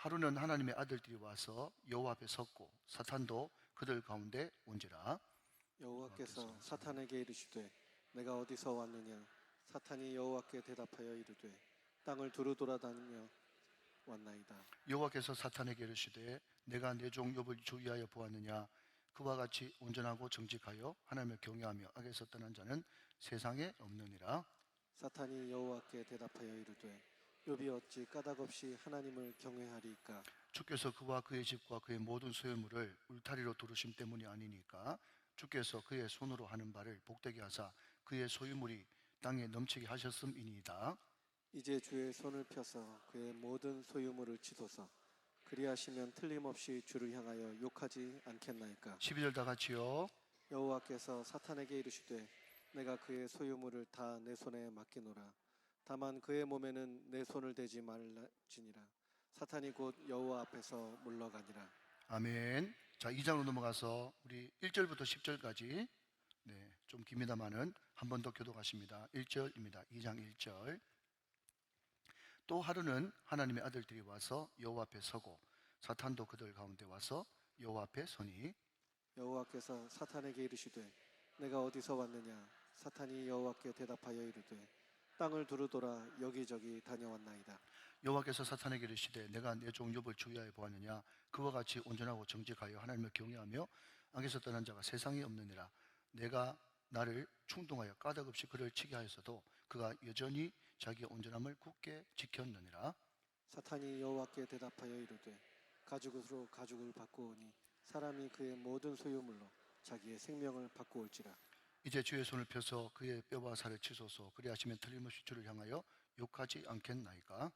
하루는 하나님의 아들들이 와서 여호와 앞에 섰고 사탄도 그들 가운데 온지라. 여호와께서 사탄에게 이르시되 내가 어디서 왔느냐. 사탄이 여호와께 대답하여 이르되 땅을 두루 돌아다니며 왔나이다. 여호와께서 사탄에게 이르시되 내가 내 종 욥을 주의하여 보았느냐. 그와 같이 온전하고 정직하여 하나님을 경외하며 악에서 떠난 자는 세상에 없느니라. 사탄이 여호와께 대답하여 이르되 욥이 어찌 까닭없이 하나님을 경외하리이까. 주께서 그와 그의 집과 그의 모든 소유물을 울타리로 두르심 때문이 아니니까. 주께서 그의 손으로 하는 바를 복되게 하사 그의 소유물이 땅에 넘치게 하셨음이니이다. 이제 주의 손을 펴서 그의 모든 소유물을 치소서. 그리하시면 틀림없이 주를 향하여 욕하지 않겠나이까. 12절 다 같이요. 여호와께서 사탄에게 이르시되 내가 그의 소유물을 다 내 손에 맡기노라. 다만 그의 몸에는 내 손을 대지 말지니라. 사탄이 곧 여호와 앞에서 물러가니라. 아멘. 자, 2장으로 넘어가서 우리 1절부터 10절까지 좀 깁니다만은 한 번 더 교독하십니다. 1절입니다. 2장 1절. 또 하루는 하나님의 아들들이 와서 여호와 앞에 서고 사탄도 그들 가운데 와서 여호와 앞에 서니. 여호와께서 사탄에게 이르시되 내가 어디서 왔느냐. 사탄이 여호와께 대답하여 이르되 땅을 두루 돌아 여기저기 다녀왔나이다. 여호와께서 사탄에게 이르시되 내가 내 종 욥을 주의하여 보았느냐. 그와 같이 온전하고 정직하여 하나님을 경외하며 악에서 떠난 자가 세상에 없느니라. 내가 나를 충동하여 까닭없이 그를 치게 하였어도 그가 여전히 자기의 온전함을 굳게 지켰느니라. 사탄이 여호와께 대답하여 이르되 가죽으로 가죽을 바꾸오니 사람이 그의 모든 소유물로 자기의 생명을 바꾸올지라. 이제 주의 손을 펴서 그의 뼈와 살을 치소서. 그리하시면 틀림없이 주를 향하여 욕하지 않겠나이까.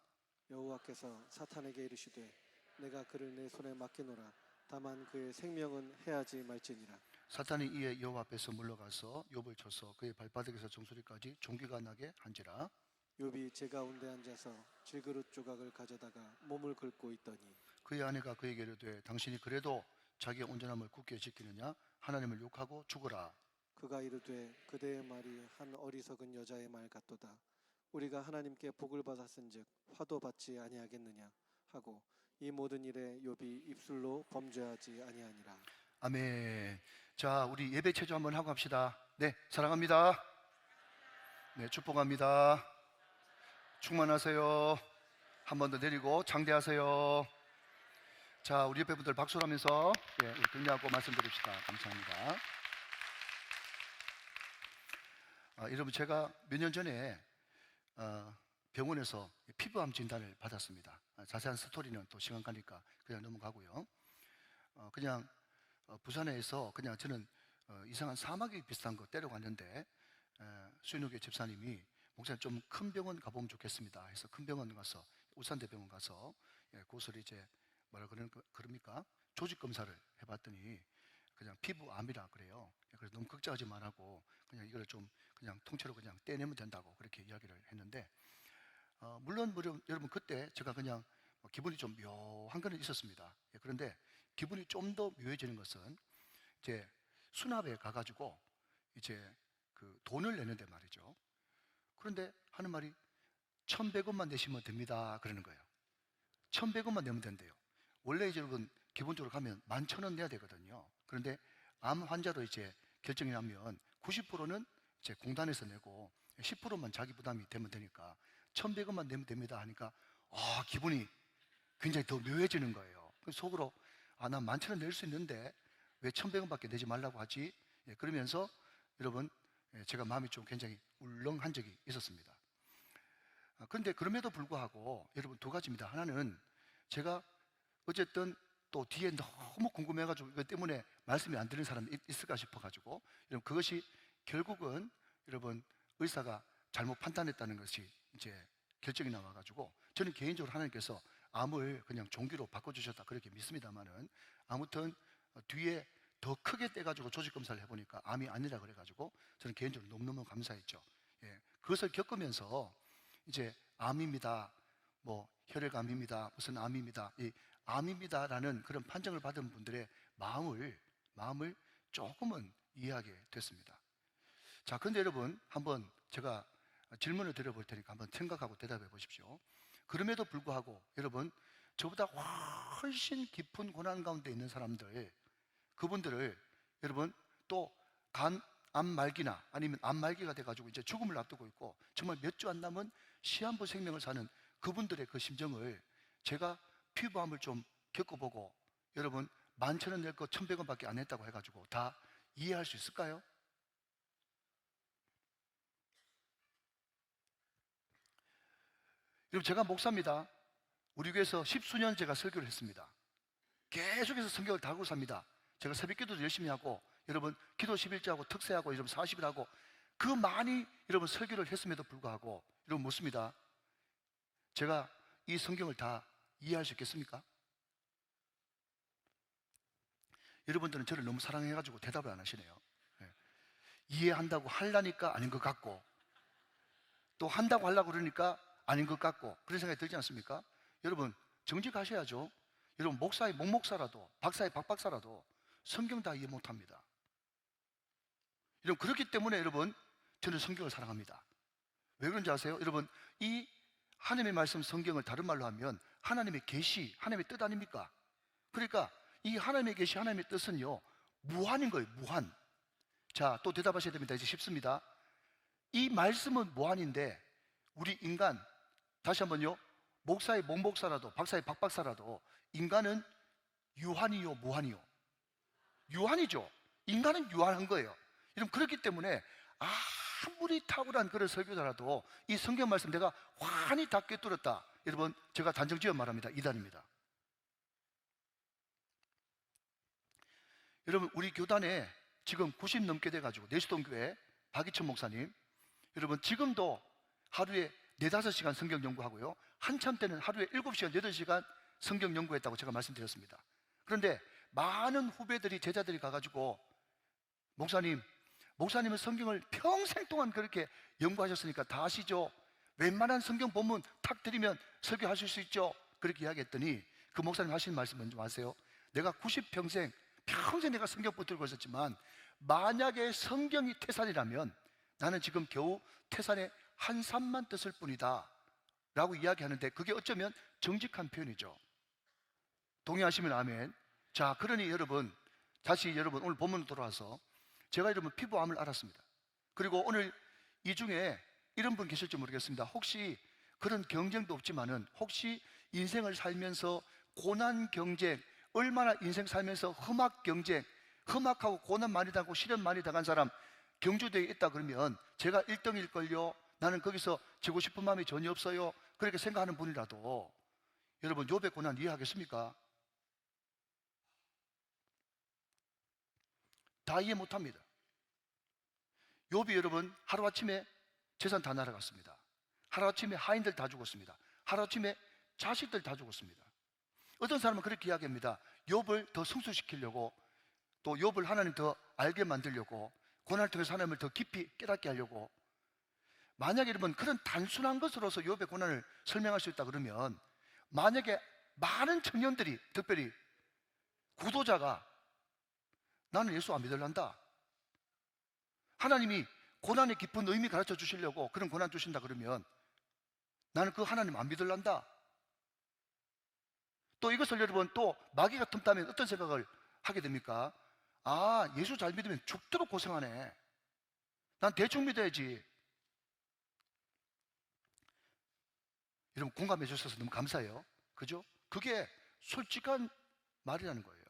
여호와께서 사탄에게 이르시되 내가 그를 내 손에 맡기노라. 다만 그의 생명은 해하지 말지니라. 사탄이 이에 여호와 앞에서 물러가서 욥을 쳐서 그의 발바닥에서 정수리까지 종기가 나게 한지라. 욥이 제 가운데 앉아서 질그릇 조각을 가져다가 몸을 긁고 있더니 그의 아내가 그에게 이르되 당신이 그래도 자기의 온전함을 굳게 지키느냐. 하나님을 욕하고 죽어라. 그가 이르되 그대의 말이 한 어리석은 여자의 말 같도다. 우리가 하나님께 복을 받았은즉 화도 받지 아니하겠느냐 하고 이 모든 일에 욥이 입술로 범죄하지 아니하니라. 아멘. 자, 우리 예배 체조 한번 하고 합시다. 네, 사랑합니다. 네, 축복합니다. 충만하세요. 한 번 더 내리고 장대하세요. 자, 우리 옆에 분들 박수를 하면서 우리 격려하고 말씀드립시다. 감사합니다. 여러분, 제가 몇 년 전에 병원에서 피부암 진단을 받았습니다. 자세한 스토리는 또 시간 가니까 그냥 넘어가고요. 그냥 부산에서 그냥 저는 이상한 사마귀 비슷한 거 때려갔는데 수인호교 집사님이 목사님 좀 큰 병원 가보면 좋겠습니다 해서 큰 병원 가서 울산대병원 가서 그것을 이제 뭐라 그럽니까? 조직 검사를 해봤더니 그냥 피부암이라 그래요. 그래서 너무 걱정하지 말라고 그냥 이걸 좀 그냥 통째로 그냥 떼내면 된다고 그렇게 이야기를 했는데 물론 여러분 그때 제가 그냥 기분이 좀 묘한 거는 있었습니다. 그런데 기분이 좀 더 묘해지는 것은 이제 수납에 가가지고 이제 그 돈을 내는데 말이죠. 그런데 하는 말이 1,100원만 내시면 됩니다 그러는 거예요. 1,100원만 내면 된대요. 원래 이제 여러분 기본적으로 가면 11,000원 내야 되거든요. 그런데 암 환자로 이제 결정이 나면 90%는 이제 공단에서 내고 10%만 자기 부담이 되면 되니까 1,100원만 내면 됩니다 하니까 기분이 굉장히 더 묘해지는 거예요. 속으로 난 11,000원 낼 수 있는데 왜 1,100원밖에 내지 말라고 하지? 그러면서 여러분 제가 마음이 좀 굉장히 울렁한 적이 있었습니다. 그런데 그럼에도 불구하고 여러분 두 가지입니다. 하나는 제가 어쨌든 또 뒤에 너무 궁금해가지고 이것 때문에 말씀이 안 되는 사람이 있을까 싶어가지고 여러분 그것이 결국은 여러분 의사가 잘못 판단했다는 것이 이제 결정이 나와가지고 저는 개인적으로 하나님께서 암을 그냥 종기로 바꿔주셨다 그렇게 믿습니다만은 아무튼 뒤에 더 크게 떼가지고 조직검사를 해보니까 암이 아니라 그래가지고 저는 개인적으로 너무너무 감사했죠. 그것을 겪으면서 이제 암입니다. 뭐 혈액암입니다. 무슨 암입니다. 이 암입니다라는 그런 판정을 받은 분들의 마음을 조금은 이해하게 됐습니다. 자, 근데 여러분 한번 제가 질문을 드려볼 테니까 한번 생각하고 대답해 보십시오. 그럼에도 불구하고 여러분 저보다 훨씬 깊은 고난 가운데 있는 사람들, 그분들을 여러분 또 암 말기나 아니면 암 말기가 돼가지고 이제 죽음을 앞두고 있고 정말 몇 주 안 남은 시한부 생명을 사는 그분들의 그 심정을 제가 피부암을 좀 겪어보고 여러분 11,000원 낼 거 1,100원밖에 안 했다고 해가지고 다 이해할 수 있을까요? 여러분 제가 목사입니다. 우리 교회에서 10수년 제가 설교를 했습니다. 계속해서 성경을 다루고 삽니다. 제가 새벽기도도 열심히 하고 여러분 기도 11조하고 특세하고 여러분 40일 하고 그 많이 여러분 설교를 했음에도 불구하고 여러분 묻습니다. 제가 이 성경을 다 이해할 수 있겠습니까? 여러분들은 저를 너무 사랑해가지고 대답을 안 하시네요. 네. 이해한다고 하려니까 아닌 것 같고 또 한다고 하려고 그러니까 아닌 것 같고 그런 생각이 들지 않습니까? 여러분 정직하셔야죠. 여러분 목사의 목목사라도 박사의 박박사라도 성경 다 이해 못합니다. 여러분 그렇기 때문에 여러분 저는 성경을 사랑합니다. 왜 그런지 아세요? 여러분 이 하나님의 말씀 성경을 다른 말로 하면 하나님의 계시, 하나님의 뜻 아닙니까? 그러니까 이 하나님의 계시, 하나님의 뜻은요 무한인 거예요. 무한. 자, 또 대답하셔야 됩니다. 이제 쉽습니다. 이 말씀은 무한인데 우리 인간, 다시 한번요, 목사의 목목사라도 박사의 박박사라도 인간은 유한이요 무한이요? 유한이죠. 인간은 유한한 거예요. 여러분 그렇기 때문에 아무리 탁월한 그런 설교자라도 이 성경 말씀 내가 환히 다 꿰뚫었다, 여러분 제가 단정지어 말합니다. 이단입니다. 여러분 우리 교단에 지금 90 넘게 돼가지고 내수동교회 박이천 목사님, 여러분 지금도 하루에 4-5시간 성경 연구하고요, 한참 때는 하루에 7시간 8시간 성경 연구했다고 제가 말씀드렸습니다. 그런데 많은 후배들이 제자들이 가가지고 목사님은 성경을 평생 동안 그렇게 연구하셨으니까 다 아시죠? 웬만한 성경 본문 탁 드리면 설교하실 수 있죠? 그렇게 이야기했더니 그 목사님 하시는 말씀 뭔지 아세요? 내가 90평생 평생 내가 성경 붙들고 있었지만 만약에 성경이 태산이라면 나는 지금 겨우 태산의 한 산만 떴을 뿐이다 라고 이야기하는데 그게 어쩌면 정직한 표현이죠. 동의하시면 아멘. 자, 그러니 여러분 다시 여러분 오늘 본문으로 돌아와서 제가 여러분 피부암을 앓았습니다. 그리고 오늘 이 중에 이런 분 계실지 모르겠습니다. 혹시 그런 경쟁도 없지만은 혹시 인생을 살면서 고난 경쟁, 얼마나 인생 살면서 험악 경쟁, 험악하고 고난 많이 당하고 시련 많이 당한 사람 경주대에 있다 그러면 제가 1등일걸요, 나는 거기서 지고 싶은 마음이 전혀 없어요, 그렇게 생각하는 분이라도 여러분 욥의 고난 이해하겠습니까? 다 이해 못합니다. 욥이 여러분 하루아침에 재산 다 날아갔습니다. 하루아침에 하인들 다 죽었습니다. 하루아침에 자식들 다 죽었습니다. 어떤 사람은 그렇게 이야기합니다. 욥을 더 성숙시키려고, 또 욥을 하나님 더 알게 만들려고, 고난을 통해서 하나님을 더 깊이 깨닫게 하려고. 만약에 여러분 그런 단순한 것으로서 욥의 고난을 설명할 수 있다 그러면 만약에 많은 청년들이, 특별히 구도자가 나는 예수 안 믿을란다, 하나님이 고난의 깊은 의미 가르쳐 주시려고 그런 고난 주신다 그러면 나는 그 하나님 안 믿을란다. 또 이것을 여러분 또 마귀가 틈타면 어떤 생각을 하게 됩니까? 아, 예수 잘 믿으면 죽도록 고생하네, 난 대충 믿어야지. 여러분 공감해 주셔서 너무 감사해요. 그죠? 그게 솔직한 말이라는 거예요.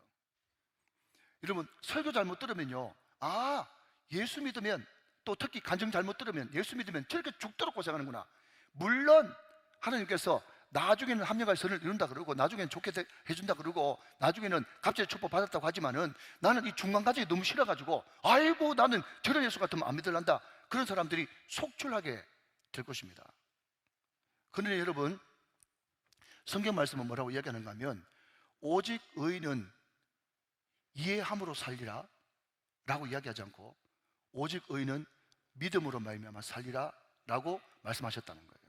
여러분 설교 잘못 들으면요, 아, 예수 믿으면, 또 특히 간증 잘못 들으면 예수 믿으면 저렇게 죽도록 고생하는구나. 물론 하나님께서 나중에는 합력할 선을 이룬다 그러고 나중에는 좋게 해준다 그러고 나중에는 갑자기 축복 받았다고 하지만은 나는 이 중간 과정이 너무 싫어가지고 아이고 나는 저런 예수 같으면 안 믿을란다, 그런 사람들이 속출하게 될 것입니다. 그런데 여러분 성경 말씀은 뭐라고 이야기하는가 하면 오직 의인은 이해함으로 살리라 라고 이야기하지 않고 오직 의인은 믿음으로 말미암아 살리라 라고 말씀하셨다는 거예요.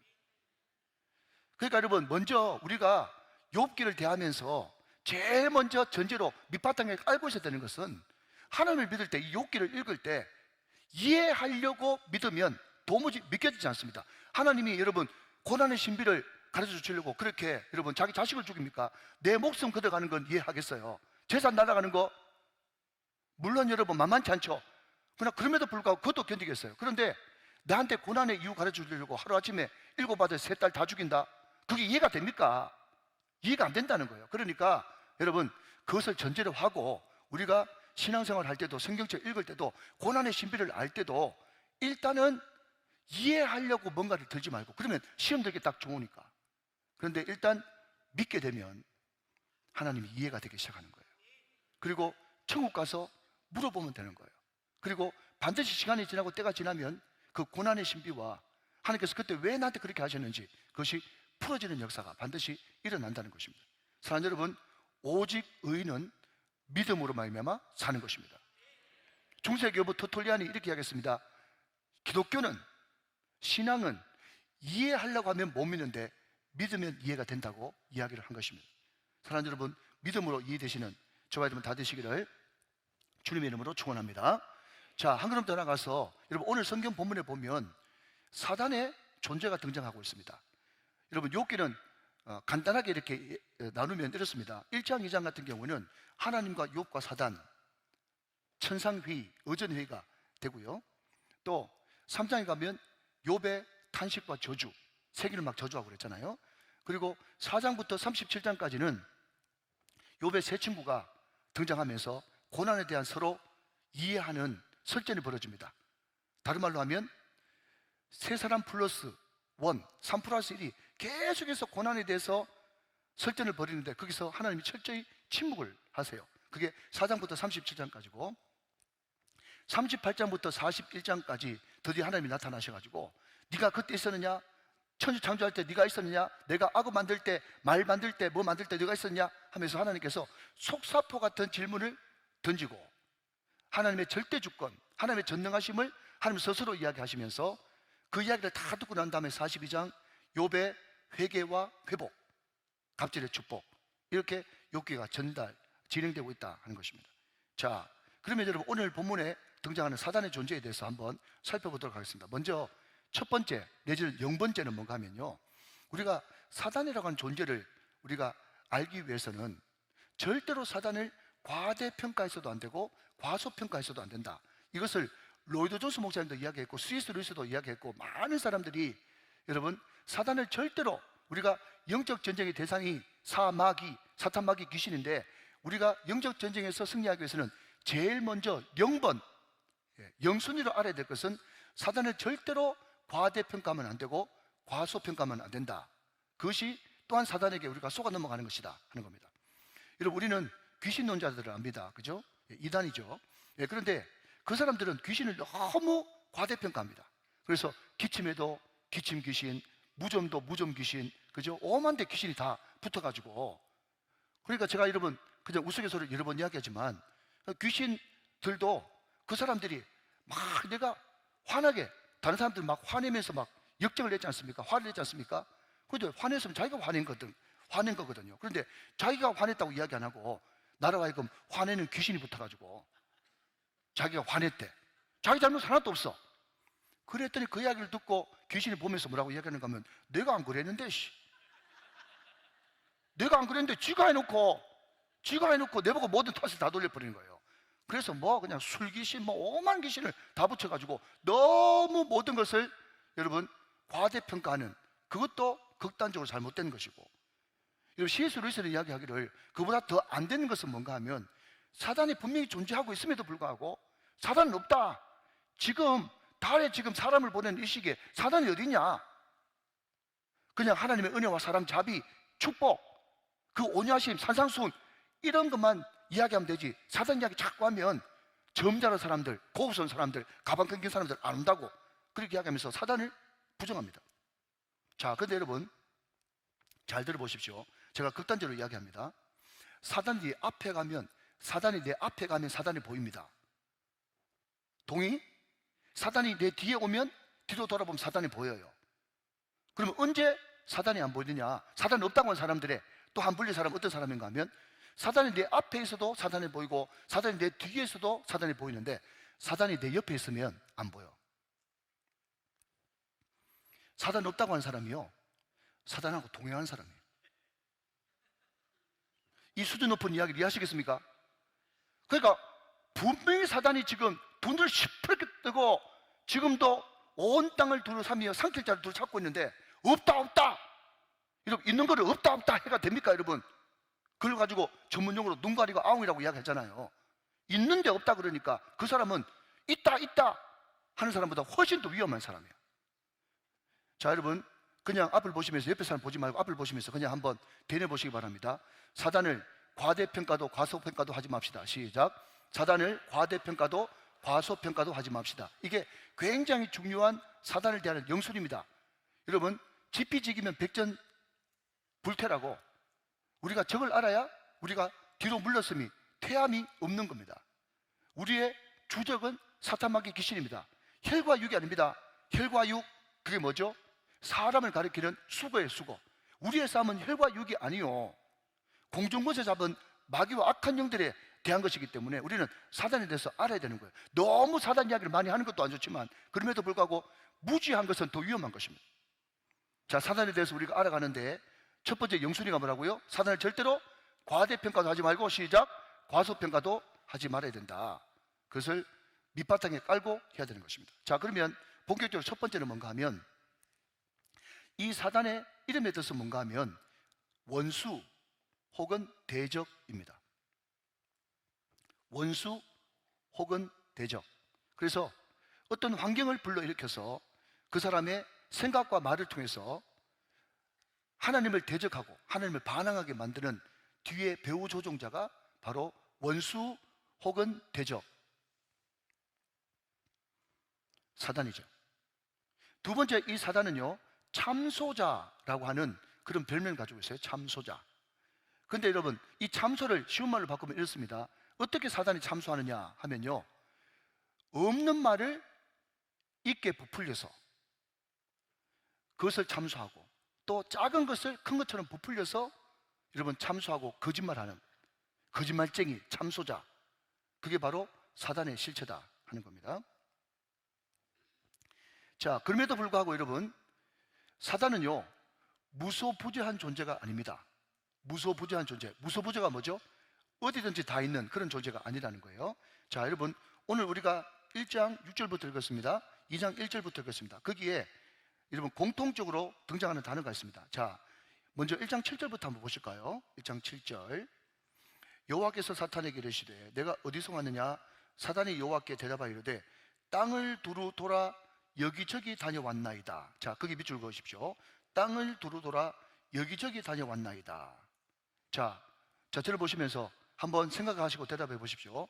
그러니까 여러분 먼저 우리가 욥기를 대하면서 제일 먼저 전제로 밑바탕에 깔고 있어야 되는 것은 하나님을 믿을 때, 이 욥기를 읽을 때 이해하려고 믿으면 도무지 믿겨지지 않습니다. 하나님이 여러분 고난의 신비를 가르쳐 주려고 그렇게 여러분 자기 자식을 죽입니까? 내 목숨 걷어가는 건 이해하겠어요. 재산 날아가는 거 물론 여러분 만만치 않죠. 그러나 그럼에도 불구하고 그것도 견디겠어요. 그런데 나한테 고난의 이유 가르쳐 주려고 하루아침에 7 아들 3딸 다 죽인다? 그게 이해가 됩니까? 이해가 안 된다는 거예요. 그러니까 여러분 그것을 전제로 하고 우리가 신앙생활 할 때도 성경책 읽을 때도 고난의 신비를 알 때도 일단은 이해하려고 뭔가를 들지 말고, 그러면 시험 들기 딱 좋으니까. 그런데 일단 믿게 되면 하나님이 이해가 되기 시작하는 거예요. 그리고 천국 가서 물어보면 되는 거예요. 그리고 반드시 시간이 지나고 때가 지나면 그 고난의 신비와 하나님께서 그때 왜 나한테 그렇게 하셨는지 그것이 풀어지는 역사가 반드시 일어난다는 것입니다. 사랑하는 여러분, 오직 의인은 믿음으로 말미암아 사는 것입니다. 중세교부 터툴리안이 이렇게 하겠습니다. 기독교는, 신앙은 이해하려고 하면 못 믿는데 믿으면 이해가 된다고 이야기를 한 것입니다. 사랑하는 여러분, 믿음으로 이해되시는 저와 여러분 다 되시기를 주님의 이름으로 축원합니다. 자, 한 걸음 더 나가서 여러분 오늘 성경 본문에 보면 사단의 존재가 등장하고 있습니다. 여러분 욥기는 간단하게 이렇게 나누면 이렇습니다. 1장 2장 같은 경우는 하나님과 욥과 사단 천상회의, 의전회의가 되고요. 또 3장에 가면 욥의 탄식과 저주, 세기를 막 저주하고 그랬잖아요. 그리고 4장부터 37장까지는 욥의 세 친구가 등장하면서 고난에 대한 서로 이해하는 설전이 벌어집니다. 다른 말로 하면 세 사람 플러스 원, 3 플러스 1이 계속해서 고난에 대해서 설전을 벌이는데 거기서 하나님이 철저히 침묵을 하세요. 그게 4장부터 37장까지고 38장부터 41장까지 드디어 하나님이 나타나셔가지고 네가 그때 있었느냐? 천지 창조할 때 네가 있었느냐? 내가 악어 만들 때, 말 만들 때, 뭐 만들 때 네가 있었냐? 하면서 하나님께서 속사포 같은 질문을 던지고 하나님의 절대 주권, 하나님의 전능하심을 하나님 스스로 이야기하시면서 그 이야기를 다 듣고 난 다음에 42장 욥의 회개와 회복, 갑절의 축복, 이렇게 욥기가 진행되고 있다 하는 것입니다. 자, 그러면 여러분 오늘 본문에 등장하는 사단의 존재에 대해서 한번 살펴보도록 하겠습니다. 먼저 첫 번째 내지는 0번째는 뭔가 하면요, 우리가 사단이라고 하는 존재를 우리가 알기 위해서는 절대로 사단을 과대평가해서도 안 되고 과소평가해서도 안 된다. 이것을 로이드 존스 목사님도 이야기했고 C.S. 루이스도 이야기했고 많은 사람들이 여러분 사단을 절대로 우리가 영적 전쟁의 대상이 사마귀, 사탄 마귀 귀신인데 우리가 영적 전쟁에서 승리하기 위해서는 제일 먼저 0번 영순위로 알아야 될 것은 사단을 절대로 과대평가하면 안 되고 과소평가하면 안 된다. 그것이 또한 사단에게 우리가 속아 넘어가는 것이다 하는 겁니다. 여러분 우리는 귀신론자들을 압니다. 그죠? 이단이죠. 그런데 그 사람들은 귀신을 너무 과대평가합니다. 그래서 기침에도 기침 귀신, 무좀도 무좀 귀신, 그죠? 오만 대 귀신이 다 붙어가지고, 그러니까 제가 여러분 그냥 우스갯소리로 여러 번 이야기하지만 귀신들도 그 사람들이 막 내가 화나게 다른 사람들 막 화내면서 막 역정을 냈지 않습니까? 화를 냈지 않습니까? 그런데 화냈으면 자기가 화낸 거거든요. 그런데 자기가 화냈다고 이야기 안 하고 나라와 하여금 화내는 귀신이 붙어가지고 자기가 화냈대. 자기 잘못 하나도 없어. 그랬더니 그 이야기를 듣고 귀신이 보면서 뭐라고 이야기하는가 하면 내가 안 그랬는데 내가 안 그랬는데 지가 해놓고 내보고 모든 탓을 다 돌려버리는 거예요. 그래서 뭐 그냥 술귀신 뭐 오만 귀신을 다 붙여가지고 너무 모든 것을 여러분 과대평가하는, 그것도 극단적으로 잘못된 것이고, 여러분 C.S. 루이스는 이야기하기를 그보다 더 안 되는 것은 뭔가 하면 사단이 분명히 존재하고 있음에도 불구하고 사단은 없다. 지금 달에 지금 사람을 보내는 이 시기에 사단이 어디냐? 그냥 하나님의 은혜와 사랑, 자비, 축복, 그 온유하심, 산상수훈 이런 것만 이야기하면 되지, 사단 이야기 자꾸 하면 점잖은 사람들, 고우스러운 사람들, 가방 끊긴 사람들 안 온다고 그렇게 이야기하면서 사단을 부정합니다. 자, 그런데 여러분 잘 들어보십시오. 제가 극단적으로 이야기합니다. 사단이 내 앞에 가면 사단이 보입니다. 동의? 사단이 내 뒤에 오면 뒤로 돌아보면 사단이 보여요. 그러면 언제 사단이 안 보이느냐? 사단이 없다고 하는 사람들의 또 한 분리 사람 어떤 사람인가 하면 사단이 내 앞에 있어도 사단이 보이고 사단이 내 뒤에 있어도 사단이 보이는데 사단이 내 옆에 있으면 안 보여. 사단이 없다고 하는 사람이요, 사단하고 동행한 사람이에요. 이 수준 높은 이야기를 이해하시겠습니까? 그러니까 분명히 사단이 지금 눈을 시퍼렇게 뜨고 지금도 온 땅을 둘러싸며 상킬자를 둘러찾고 있는데 없다 없다, 여러분 있는 거를 없다 없다 해가 됩니까 여러분? 그걸 가지고 전문용어로 눈 가리고 아웅이라고 이야기하잖아요. 있는데 없다 그러니까 그 사람은 있다 있다 하는 사람보다 훨씬 더 위험한 사람이에요. 자 여러분, 그냥 앞을 보시면서 옆에 사람 보지 말고 앞을 보시면서 그냥 한번 대뇌 보시기 바랍니다. 사단을 과대평가도 과소평가도 하지 맙시다. 시작. 사단을 과대평가도 과소평가도 하지 맙시다. 이게 굉장히 중요한 사단을 대하는 영술입니다. 여러분, 지피지기면 백전불태라고, 우리가 적을 알아야 우리가 뒤로 물러섬이 퇴함이 없는 겁니다. 우리의 주적은 사탄마귀 귀신입니다. 혈과 육이 아닙니다. 혈과 육, 그게 뭐죠? 사람을 가리키는 수거예요, 수거. 우리의 싸움은 혈과 육이 아니요, 공중권세 잡은 마귀와 악한 영들에 대한 것이기 때문에 우리는 사단에 대해서 알아야 되는 거예요. 너무 사단 이야기를 많이 하는 것도 안 좋지만 그럼에도 불구하고 무지한 것은 더 위험한 것입니다. 자, 사단에 대해서 우리가 알아가는데 첫 번째 영순위가 뭐라고요? 사단을 절대로 과대평가도 하지 말고, 시작, 과소평가도 하지 말아야 된다. 그것을 밑바탕에 깔고 해야 되는 것입니다. 자, 그러면 본격적으로 첫 번째는 뭔가 하면, 이 사단의 이름에 뜻은 뭔가 하면 원수 혹은 대적입니다. 원수 혹은 대적. 그래서 어떤 환경을 불러일으켜서 그 사람의 생각과 말을 통해서 하나님을 대적하고 하나님을 반항하게 만드는 뒤에 배후 조종자가 바로 원수 혹은 대적, 사단이죠. 두 번째, 이 사단은요, 참소자라고 하는 그런 별명을 가지고 있어요. 참소자. 근데 여러분, 이 참소를 쉬운 말로 바꾸면 이렇습니다. 어떻게 사단이 참소하느냐 하면요, 없는 말을 있게 부풀려서 그것을 참소하고, 또 작은 것을 큰 것처럼 부풀려서 여러분 참소하고 거짓말하는 거짓말쟁이, 참소자, 그게 바로 사단의 실체다 하는 겁니다. 자, 그럼에도 불구하고 여러분, 사단은요 무소부재한 존재가 아닙니다. 무소부재한 존재. 무소부재가 뭐죠? 어디든지 다 있는 그런 존재가 아니라는 거예요. 자, 여러분, 오늘 우리가 1장 6절부터 읽었습니다. 2장 1절부터 읽었습니다. 거기에 여러분 공통적으로 등장하는 단어가 있습니다. 자, 먼저 1장 7절부터 한번 보실까요? 1장 7절. 여호와께서 사탄에게 이르시되 내가 어디서 왔느냐? 사단이 여호와께 대답하여 이르되 땅을 두루 돌아 여기저기 다녀왔나이다. 자, 거기 밑줄 그으십시오. 땅을 두루 돌아 여기저기 다녀왔나이다. 자, 저를 보시면서 한번 생각하시고 대답해 보십시오.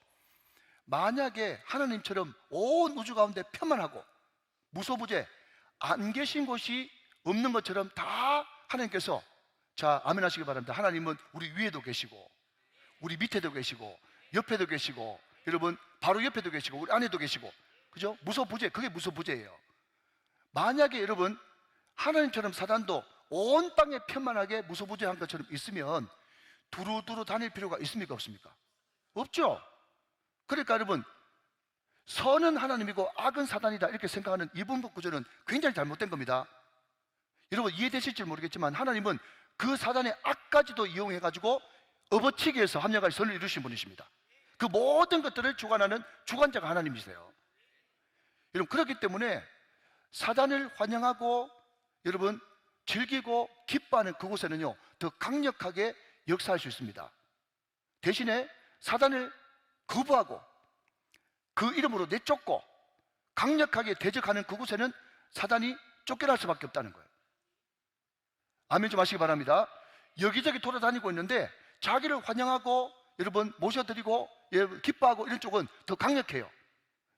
만약에 하나님처럼 온 우주 가운데 편만하고 무소부재, 안 계신 곳이 없는 것처럼 다 하나님께서, 자, 아멘 하시기 바랍니다. 하나님은 우리 위에도 계시고 우리 밑에도 계시고 옆에도 계시고, 여러분 바로 옆에도 계시고 우리 안에도 계시고, 그죠? 무소부재, 그게 무소부재예요. 만약에 여러분 하나님처럼 사단도 온 땅에 편만하게 무소부재한 것처럼 있으면 두루두루 다닐 필요가 있습니까? 없습니까? 없죠. 그러니까 여러분, 선은 하나님이고 악은 사단이다 이렇게 생각하는 이분법 구조는 굉장히 잘못된 겁니다. 여러분 이해되실지 모르겠지만 하나님은 그 사단의 악까지도 이용해가지고 업어치기 위해서 합력할 선을 이루신 분이십니다. 그 모든 것들을 주관하는 주관자가 하나님이세요. 여러분, 그렇기 때문에 사단을 환영하고 여러분 즐기고 기뻐하는 그곳에는요 더 강력하게 역사할 수 있습니다. 대신에 사단을 거부하고 그 이름으로 내쫓고 강력하게 대적하는 그곳에는 사단이 쫓겨날 수밖에 없다는 거예요. 아멘 좀 하시기 바랍니다. 여기저기 돌아다니고 있는데 자기를 환영하고 여러분 모셔드리고 기뻐하고 이런 쪽은 더 강력해요.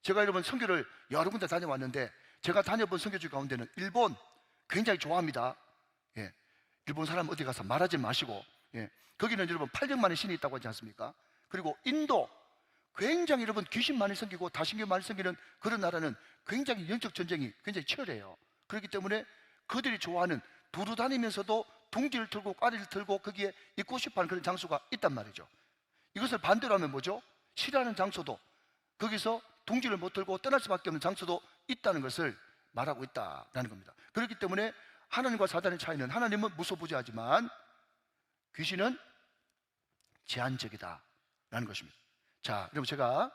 제가 여러분 선교를 여러 군데 다녀왔는데 제가 다녀본 선교지 가운데는 일본 굉장히 좋아합니다. 예, 일본 사람 어디 가서 말하지 마시고, 예, 거기는 여러분 800만의 신이 있다고 하지 않습니까? 그리고 인도 굉장히 여러분 귀신 많이 생기고 다신교 많이 생기는 그런 나라는 굉장히 영적 전쟁이 굉장히 치열해요. 그렇기 때문에 그들이 좋아하는 두루 다니면서도 둥지를 틀고 꽈리를 틀고 거기에 있고 싶어하는 그런 장소가 있단 말이죠. 이것을 반대로 하면 뭐죠? 싫어하는 장소도, 거기서 둥지를 못 틀고 떠날 수밖에 없는 장소도 있다는 것을 말하고 있다는 겁니다. 그렇기 때문에 하나님과 사단의 차이는 하나님은 무소부지하지만 귀신은 제한적이다라는 것입니다. 자, 여러분 제가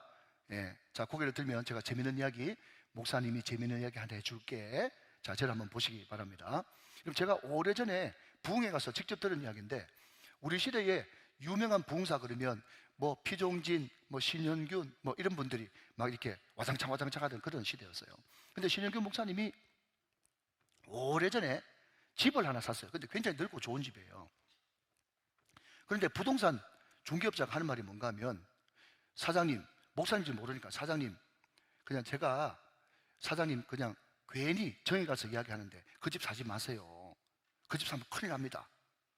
자, 고개를 들면 제가 재밌는 이야기, 목사님이 재밌는 이야기 하나 해줄게. 자, 저를 한번 보시기 바랍니다. 그럼 제가 오래전에 부흥회 가서 직접 들은 이야기인데, 우리 시대에 유명한 부흥사 그러면 뭐 피종진, 뭐 신현균, 뭐 이런 분들이 막 이렇게 와장창 하던 그런 시대였어요. 근데 신현균 목사님이 오래전에 집을 하나 샀어요. 근데 굉장히 넓고 좋은 집이에요. 그런데 부동산 중개업자가 하는 말이 뭔가 하면, 사장님, 목사님인지 모르니까 사장님, 그냥 제가 사장님 그냥 괜히 정에 가서 이야기하는데 그 집 사지 마세요. 그 집 사면 큰일 납니다.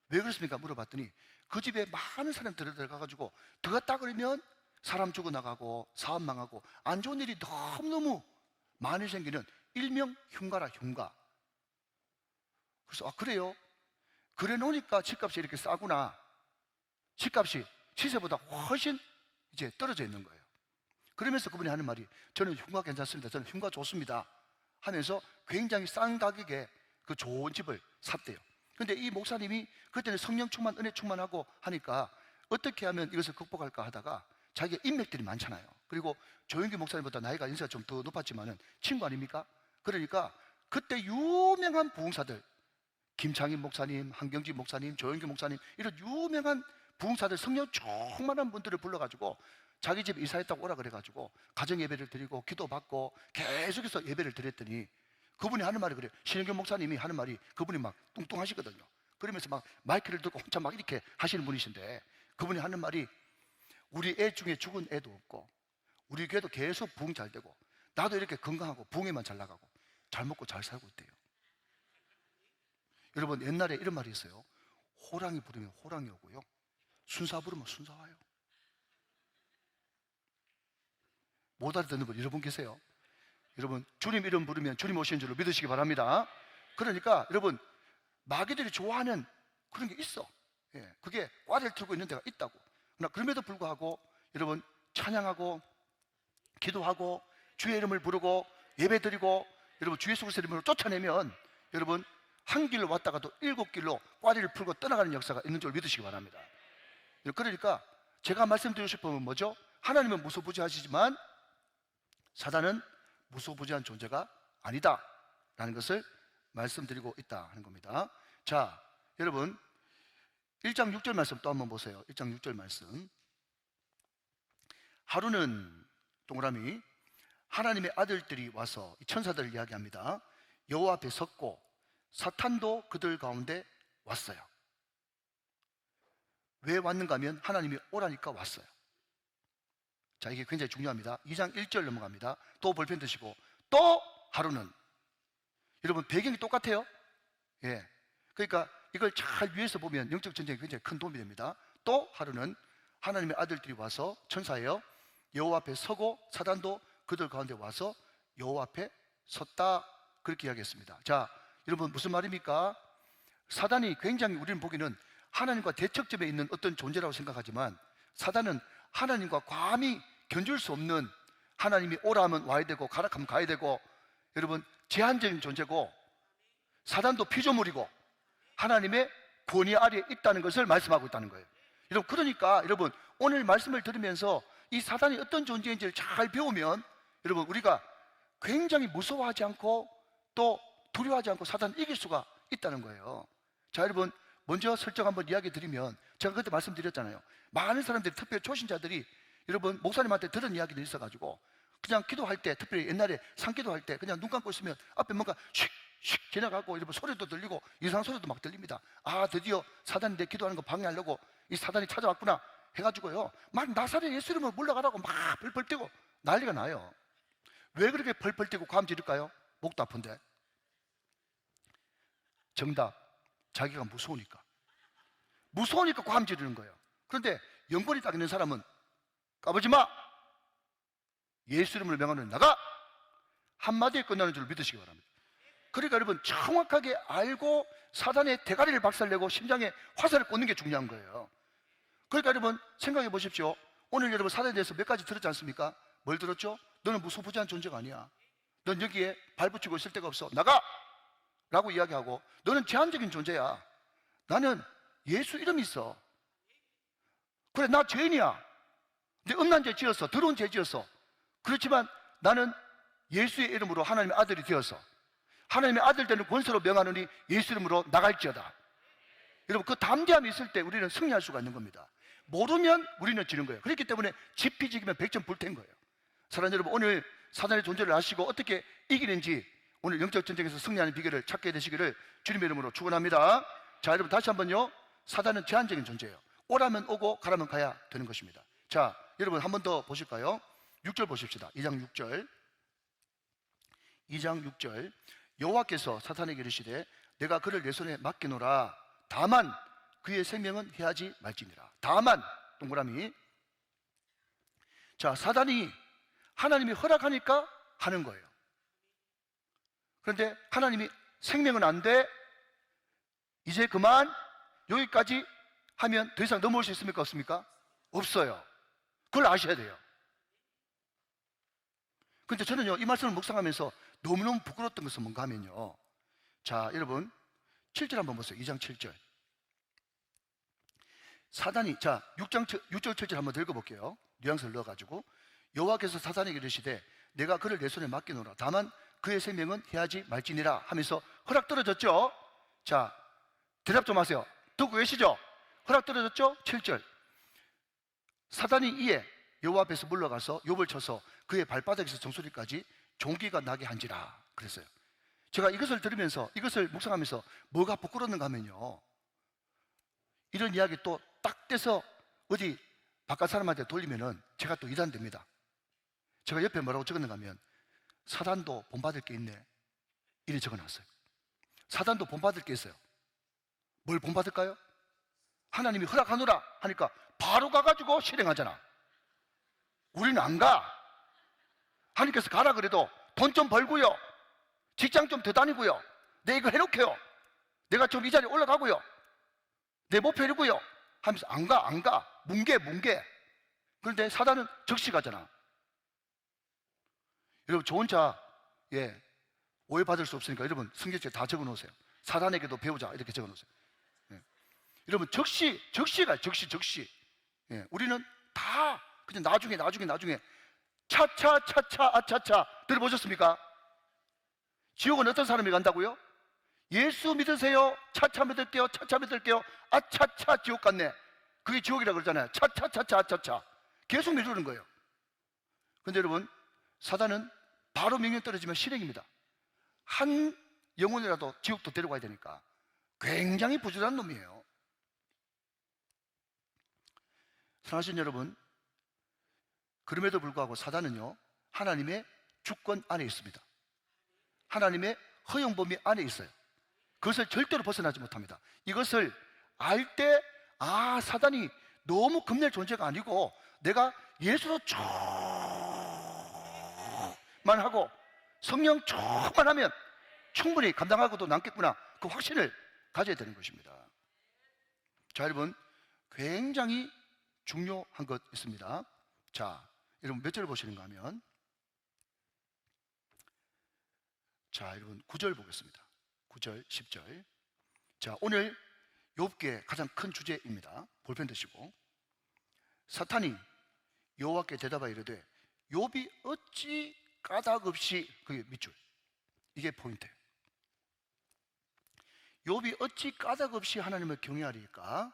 왜 그렇습니까? 물어봤더니 그 집에 많은 사람들이 들어가가지고 들어갔다 그러면 사람 죽어나가고 사업 망하고 안 좋은 일이 너무너무 많이 생기는 일명 흉가라, 흉가. 그래서 아, 그래요? 그래 놓으니까 집값이 이렇게 싸구나. 집값이 시세보다 훨씬 이제 떨어져 있는 거예요. 그러면서 그분이 하는 말이, 저는 흉가 괜찮습니다. 저는 흉가 좋습니다. 하면서 굉장히 싼 가격에 그 좋은 집을 샀대요. 근데 이 목사님이 그때는 성령 충만, 은혜 충만하고 하니까 어떻게 하면 이것을 극복할까 하다가, 자기가 인맥들이 많잖아요. 그리고 조영기 목사님보다 나이가 연세가 좀 더 높았지만은 친구 아닙니까? 그러니까 그때 유명한 부흥사들, 김창인 목사님, 한경진 목사님, 조영기 목사님, 이런 유명한 부흥사들, 성령 충만한 분들을 불러가지고 자기 집에 이사했다고 오라 그래가지고 가정 예배를 드리고 기도받고 계속해서 예배를 드렸더니, 그분이 하는 말이 그래요. 신영균 목사님이 하는 말이, 그분이 막 뚱뚱하시거든요. 그러면서 막 마이크를 들고 혼자 막 이렇게 하시는 분이신데, 그분이 하는 말이, 우리 애 중에 죽은 애도 없고 우리 교회도 계속 부흥 잘 되고 나도 이렇게 건강하고 부흥에만 잘 나가고 잘 먹고 잘 살고 있대요. 여러분, 옛날에 이런 말이 있어요. 호랑이 부르면 호랑이 오고요, 순사 부르면 순사 와요. 못 알아듣는 분 여러분 계세요? 여러분, 주님 이름 부르면 주님 오시는 줄로 믿으시기 바랍니다. 그러니까 여러분, 마귀들이 좋아하는 그런 게 있어. 그게 꽈리를 틀고 있는 데가 있다고. 그러나 그럼에도 불구하고 여러분, 찬양하고 기도하고 주의 이름을 부르고 예배드리고 여러분 주 예수 그리스도의 이름으로 쫓아내면 여러분, 한 길로 왔다가도 7길로 꽈리를 풀고 떠나가는 역사가 있는 줄 믿으시기 바랍니다. 그러니까 제가 말씀드리고 싶은 건 뭐죠? 하나님은 무소부지하시지만 사단은 무소부지한 존재가 아니다 라는 것을 말씀드리고 있다 하는 겁니다. 자, 여러분 1장 6절 말씀 또 한번 보세요. 1장 6절 말씀. 하루는 동그라미 하나님의 아들들이 와서 이 천사들을 이야기합니다. 여호와 앞에 섰고 사탄도 그들 가운데 왔어요. 왜 왔는가 하면 하나님이 오라니까 왔어요. 자, 이게 굉장히 중요합니다. 2장 1절 넘어갑니다. 또 볼펜 드시고, 또 하루는. 여러분, 배경이 똑같아요. 그러니까 이걸 잘 위에서 보면 영적 전쟁이 굉장히 큰 도움이 됩니다. 또 하루는 하나님의 아들들이 와서, 천사예요, 여호와 앞에 서고 사단도 그들 가운데 와서 여호와 앞에 섰다, 그렇게 이야기했습니다. 자, 여러분 무슨 말입니까? 사단이 굉장히 우리는 보기에는 하나님과 대척점에 있는 어떤 존재라고 생각하지만, 사단은 하나님과 감히 견줄 수 없는, 하나님이 오라 하면 와야 되고 가라 하면 가야 되고, 여러분 제한적인 존재고, 사단도 피조물이고 하나님의 권위 아래에 있다는 것을 말씀하고 있다는 거예요. 여러분, 그러니까 여러분 오늘 말씀을 들으면서 이 사단이 어떤 존재인지를 잘 배우면 여러분, 우리가 굉장히 무서워하지 않고 또 두려워하지 않고 사단을 이길 수가 있다는 거예요. 자, 여러분 먼저 설정 한번 이야기 드리면, 제가 그때 말씀드렸잖아요. 많은 사람들이, 특별히 초신자들이 여러분 목사님한테 들은 이야기들이 있어가지고 그냥 기도할 때, 특별히 옛날에 산기도할 때 그냥 눈 감고 있으면 앞에 뭔가 슉슉 지나가고 여러분 소리도 들리고 이상한 소리도 막 들립니다. 아, 드디어 사단이 내 기도하는 거 방해하려고 이 사단이 찾아왔구나 해가지고요, 막 나사렛 예수 이름으로 물러가라고 막 펄펄 뛰고 난리가 나요. 왜 그렇게 펄펄 뛰고 감 지를까요? 목도 아픈데. 정답, 자기가 무서우니까. 무서우니까 감 지르는 거예요. 그런데 영권이 딱 있는 사람은 까불지 마, 예수 이름을 명하는 나가, 한마디에 끝나는 줄 믿으시기 바랍니다. 그러니까 여러분 정확하게 알고 사단의 대가리를 박살내고 심장에 화살을 꽂는 게 중요한 거예요. 그러니까 여러분 생각해 보십시오. 오늘 여러분 사단에 대해서 몇 가지 들었지 않습니까? 뭘 들었죠? 너는 무소부지한 존재가 아니야. 넌 여기에 발 붙이고 있을 데가 없어. 나가! 라고 이야기하고, 너는 제한적인 존재야. 나는 예수 이름이 있어. 그래, 나 죄인이야. 내 음란 죄 지었어. 더러운 죄 지었어. 그렇지만 나는 예수의 이름으로 하나님의 아들이 되어서 하나님의 아들 되는 권세로 명하노니 예수 이름으로 나갈지어다. 여러분, 그 담대함이 있을 때 우리는 승리할 수가 있는 겁니다. 모르면 우리는 지는 거예요. 그렇기 때문에 지피지기면 백전 불태인 거예요. 사랑하는 여러분, 오늘 사단의 존재를 아시고 어떻게 이기는지, 오늘 영적 전쟁에서 승리하는 비결을 찾게 되시기를 주님의 이름으로 축원합니다. 자, 여러분, 다시 한번요. 사단은 제한적인 존재예요. 오라면 오고 가라면 가야 되는 것입니다. 자, 여러분, 한 번 더 보실까요? 6절 보십시다. 2장 6절. 2장 6절. 여호와께서 사탄에게 이르시되 내가 그를 내 손에 맡기노라. 다만 그의 생명은 해하지 말지니라. 다만, 동그라미. 자, 사단이 하나님이 허락하니까 하는 거예요. 그런데 하나님이 생명은 안 돼, 이제 그만, 여기까지 하면 더 이상 넘어올 수 있습니까? 없습니까? 없어요. 그걸 아셔야 돼요. 근데 저는요, 이 말씀을 묵상하면서 너무너무 부끄러웠던 것은 뭔가 하면요, 자, 여러분 7절 한번 보세요. 2장 7절. 사단이, 자, 6절 7절 한번 더 읽어볼게요. 뉘앙스를 넣어가지고. 여호와께서 사단에게 이르시되 내가 그를 내 손에 맡기노라. 다만 그의 생명은 해하지 말지니라 하면서 허락 떨어졌죠? 자, 대답 좀 하세요. 듣고 계시죠? 허락 떨어졌죠? 7절. 사단이 이에 여호와 앞에서 물러가서 욥을 쳐서 그의 발바닥에서 정수리까지 종기가 나게 한지라 그랬어요. 제가 이것을 들으면서, 이것을 묵상하면서 뭐가 부끄러웠는가 하면요, 이런 이야기 또 딱 떼서 어디 바깥 사람한테 돌리면은 제가 또 이단됩니다. 제가 옆에 뭐라고 적었는가 하면, 사단도 본받을 게 있네, 이리 적어놨어요. 사단도 본받을 게 있어요. 뭘 본받을까요? 하나님이 허락하노라 하니까 바로 가가지고 실행하잖아. 우리는 안 가. 하나님께서 가라 그래도 돈 좀 벌고요, 직장 좀 더 다니고요, 내 이거 해놓게요, 내가 좀 이 자리에 올라가고요, 내 목표 이루고요 하면서 안 가. 뭉개. 그런데 사단은 적시 가잖아. 여러분, 저 혼자 오해받을 수 없으니까 여러분 성경책에 다 적어놓으세요. 사단에게도 배우자 이렇게 적어놓으세요. 여러분, 적시가 적시. 우리는 다 그냥 나중에 차차 아차차 들어보셨습니까? 지옥은 어떤 사람이 간다고요? 예수 믿으세요, 차차 믿을게요, 아차차 지옥 갔네. 그게 지옥이라고 그러잖아요. 차차 아차차 계속 미루는 거예요. 근데 여러분, 사단은 바로 명령 떨어지면 실행입니다. 한 영혼이라도 지옥도 데려가야 되니까 굉장히 부지런한 놈이에요. 사랑하신 여러분, 그럼에도 불구하고 사단은요, 하나님의 주권 안에 있습니다. 하나님의 허용 범위 안에 있어요. 그것을 절대로 벗어나지 못합니다. 이것을 알 때, 아, 사단이 너무 겁낼 존재가 아니고 내가 예수로 쭉만 하고 성령 쭉만 하면 충분히 감당하고도 남겠구나, 그 확신을 가져야 되는 것입니다. 자, 여러분, 굉장히 중요한 것 있습니다. 자, 여러분 몇 절 보시는가 하면, 자, 여러분 9절 보겠습니다. 9절, 10절. 자, 오늘 욥기의 가장 큰 주제입니다. 볼펜 드시고. 사탄이 여호와께 대답하여 이르되 욥이 어찌 까닭없이, 그게 밑줄, 이게 포인트예요. 욥이 어찌 까닭없이 하나님을 경외하리까?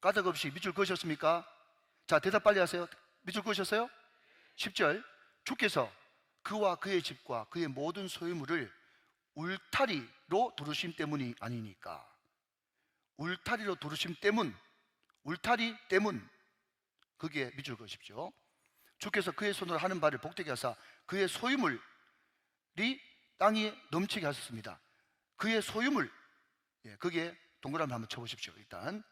까닭없이 밑줄 그으셨습니까? 자, 대답 빨리 하세요. 밑줄 그으셨어요? 10절. 주께서 그와 그의 집과 그의 모든 소유물을 울타리로 두르심 때문이 아니니까. 울타리로 두르심 때문, 울타리 때문, 거기에 밑줄 그으십시오. 주께서 그의 손으로 하는 바를 복되게 하사 그의 소유물이 땅에 넘치게 하셨습니다. 그의 소유물, 거기에 동그라미 한번 쳐보십시오. 일단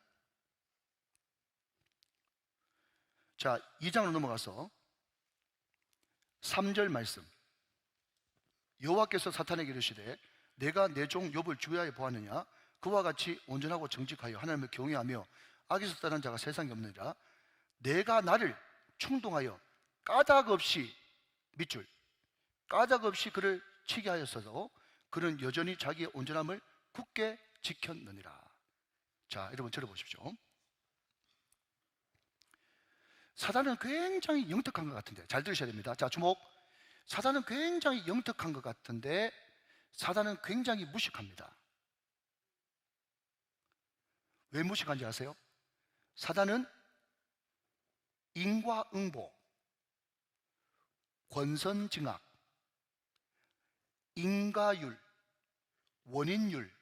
자, 2장으로 넘어가서 3절 말씀. 여호와께서 사탄에게 이르시되 내가 내 종 욥을 주의하여 보았느냐? 그와 같이 온전하고 정직하여 하나님을 경외하며 악에서 떠난 자가 세상에 없느니라. 내가 나를 충동하여 까닭없이, 밑줄, 까닭없이 그를 치게 하였어도 그는 여전히 자기의 온전함을 굳게 지켰느니라. 자, 여러분 들어보십시오. 사단은 굉장히 영특한 것 같은데, 잘 들으셔야 됩니다. 자, 주목. 사단은 굉장히 영특한 것 같은데 사단은 굉장히 무식합니다. 왜 무식한지 아세요? 사단은 인과응보, 권선징악, 인과율, 원인율,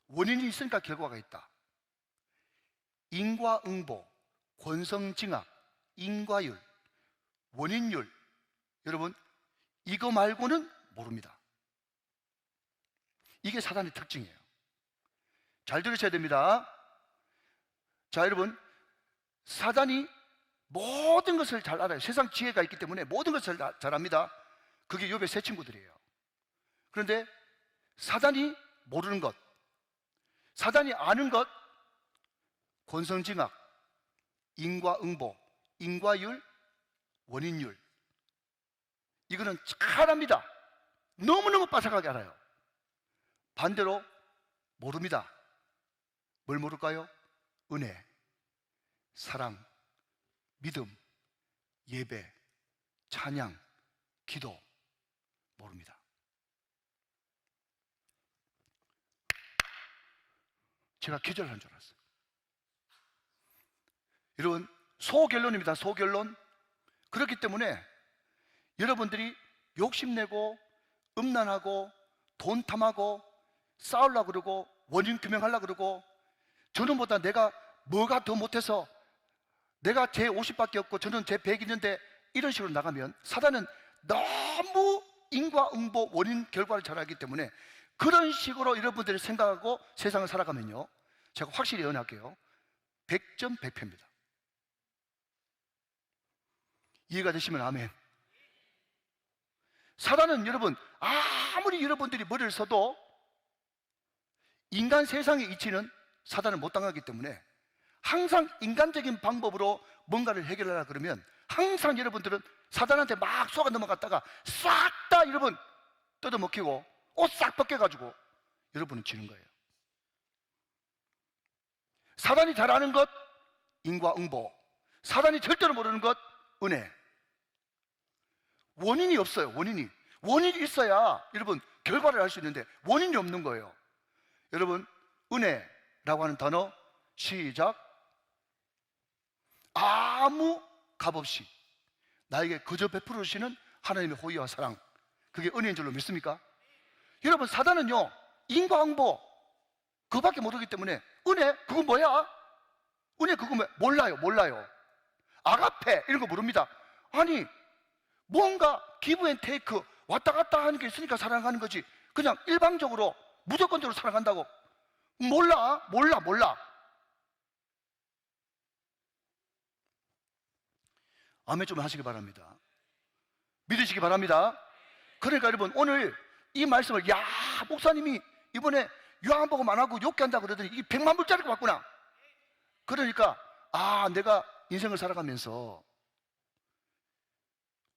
원인이 있으니까 결과가 있다. 인과응보, 권선징악, 인과율, 원인율, 여러분 이거 말고는 모릅니다. 이게 사단의 특징이에요. 잘 들으셔야 됩니다. 자, 여러분, 사단이 모든 것을 잘 알아요. 세상 지혜가 있기 때문에 모든 것을 잘 압니다. 그게 욥의 세 친구들이에요. 그런데 사단이 모르는 것, 사단이 아는 것, 권선징악, 인과응보, 인과율, 원인율, 이거는 잘 압니다. 너무너무 빠삭하게 알아요. 반대로 모릅니다. 뭘 모를까요? 은혜, 사랑, 믿음, 예배, 찬양, 기도 모릅니다. 제가 기절한 줄 알았어요. 여러분, 소결론입니다. 소결론. 그렇기 때문에 여러분들이 욕심내고 음란하고 돈 탐하고 싸우려고 그러고 원인 규명하려고 그러고 저는보다 내가 뭐가 더 못해서 내가 제 50밖에 없고 저는 제 100 있는데 이런 식으로 나가면 사단은 너무 인과응보 원인 결과를 잘 알기 때문에 그런 식으로 여러분들이 생각하고 세상을 살아가면요, 제가 확실히 예언할게요. 100점 100패입니다. 이해가 되시면 아멘. 사단은 여러분 아무리 여러분들이 머리를 써도 인간 세상의 이치는 사단을 못 당하기 때문에 항상 인간적인 방법으로 뭔가를 해결하려 그러면 항상 여러분들은 사단한테 막 쏘아 넘어갔다가 싹 다 여러분 뜯어먹히고 옷 싹 벗겨가지고 여러분은 지는 거예요. 사단이 잘 아는 것 인과응보, 사단이 절대로 모르는 것 은혜. 원인이 없어요. 원인이 있어야 여러분 결과를 알 수 있는데 원인이 없는 거예요. 여러분, 은혜라고 하는 단어 시작. 아무 값없이 나에게 그저 베풀어 주시는 하나님의 호의와 사랑, 그게 은혜인 줄로 믿습니까? 여러분, 사단은요 인과응보 그거밖에 모르기 때문에 은혜 그거 뭐야? 은혜 그거 뭐야? 몰라요. 아가페 이런 거 모릅니다. 아니 뭔가 기브 앤 테이크 왔다 갔다 하는 게 있으니까 사랑하는 거지 그냥 일방적으로 무조건적으로 사랑한다고 몰라. 아멘 좀 하시기 바랍니다. 믿으시기 바랍니다. 그러니까 여러분 오늘 이 말씀을 야 목사님이 이번에 요한복음 안 하고 욕한다 그러더니 이게 100만 불짜리가 맞구나. 그러니까 내가 인생을 살아가면서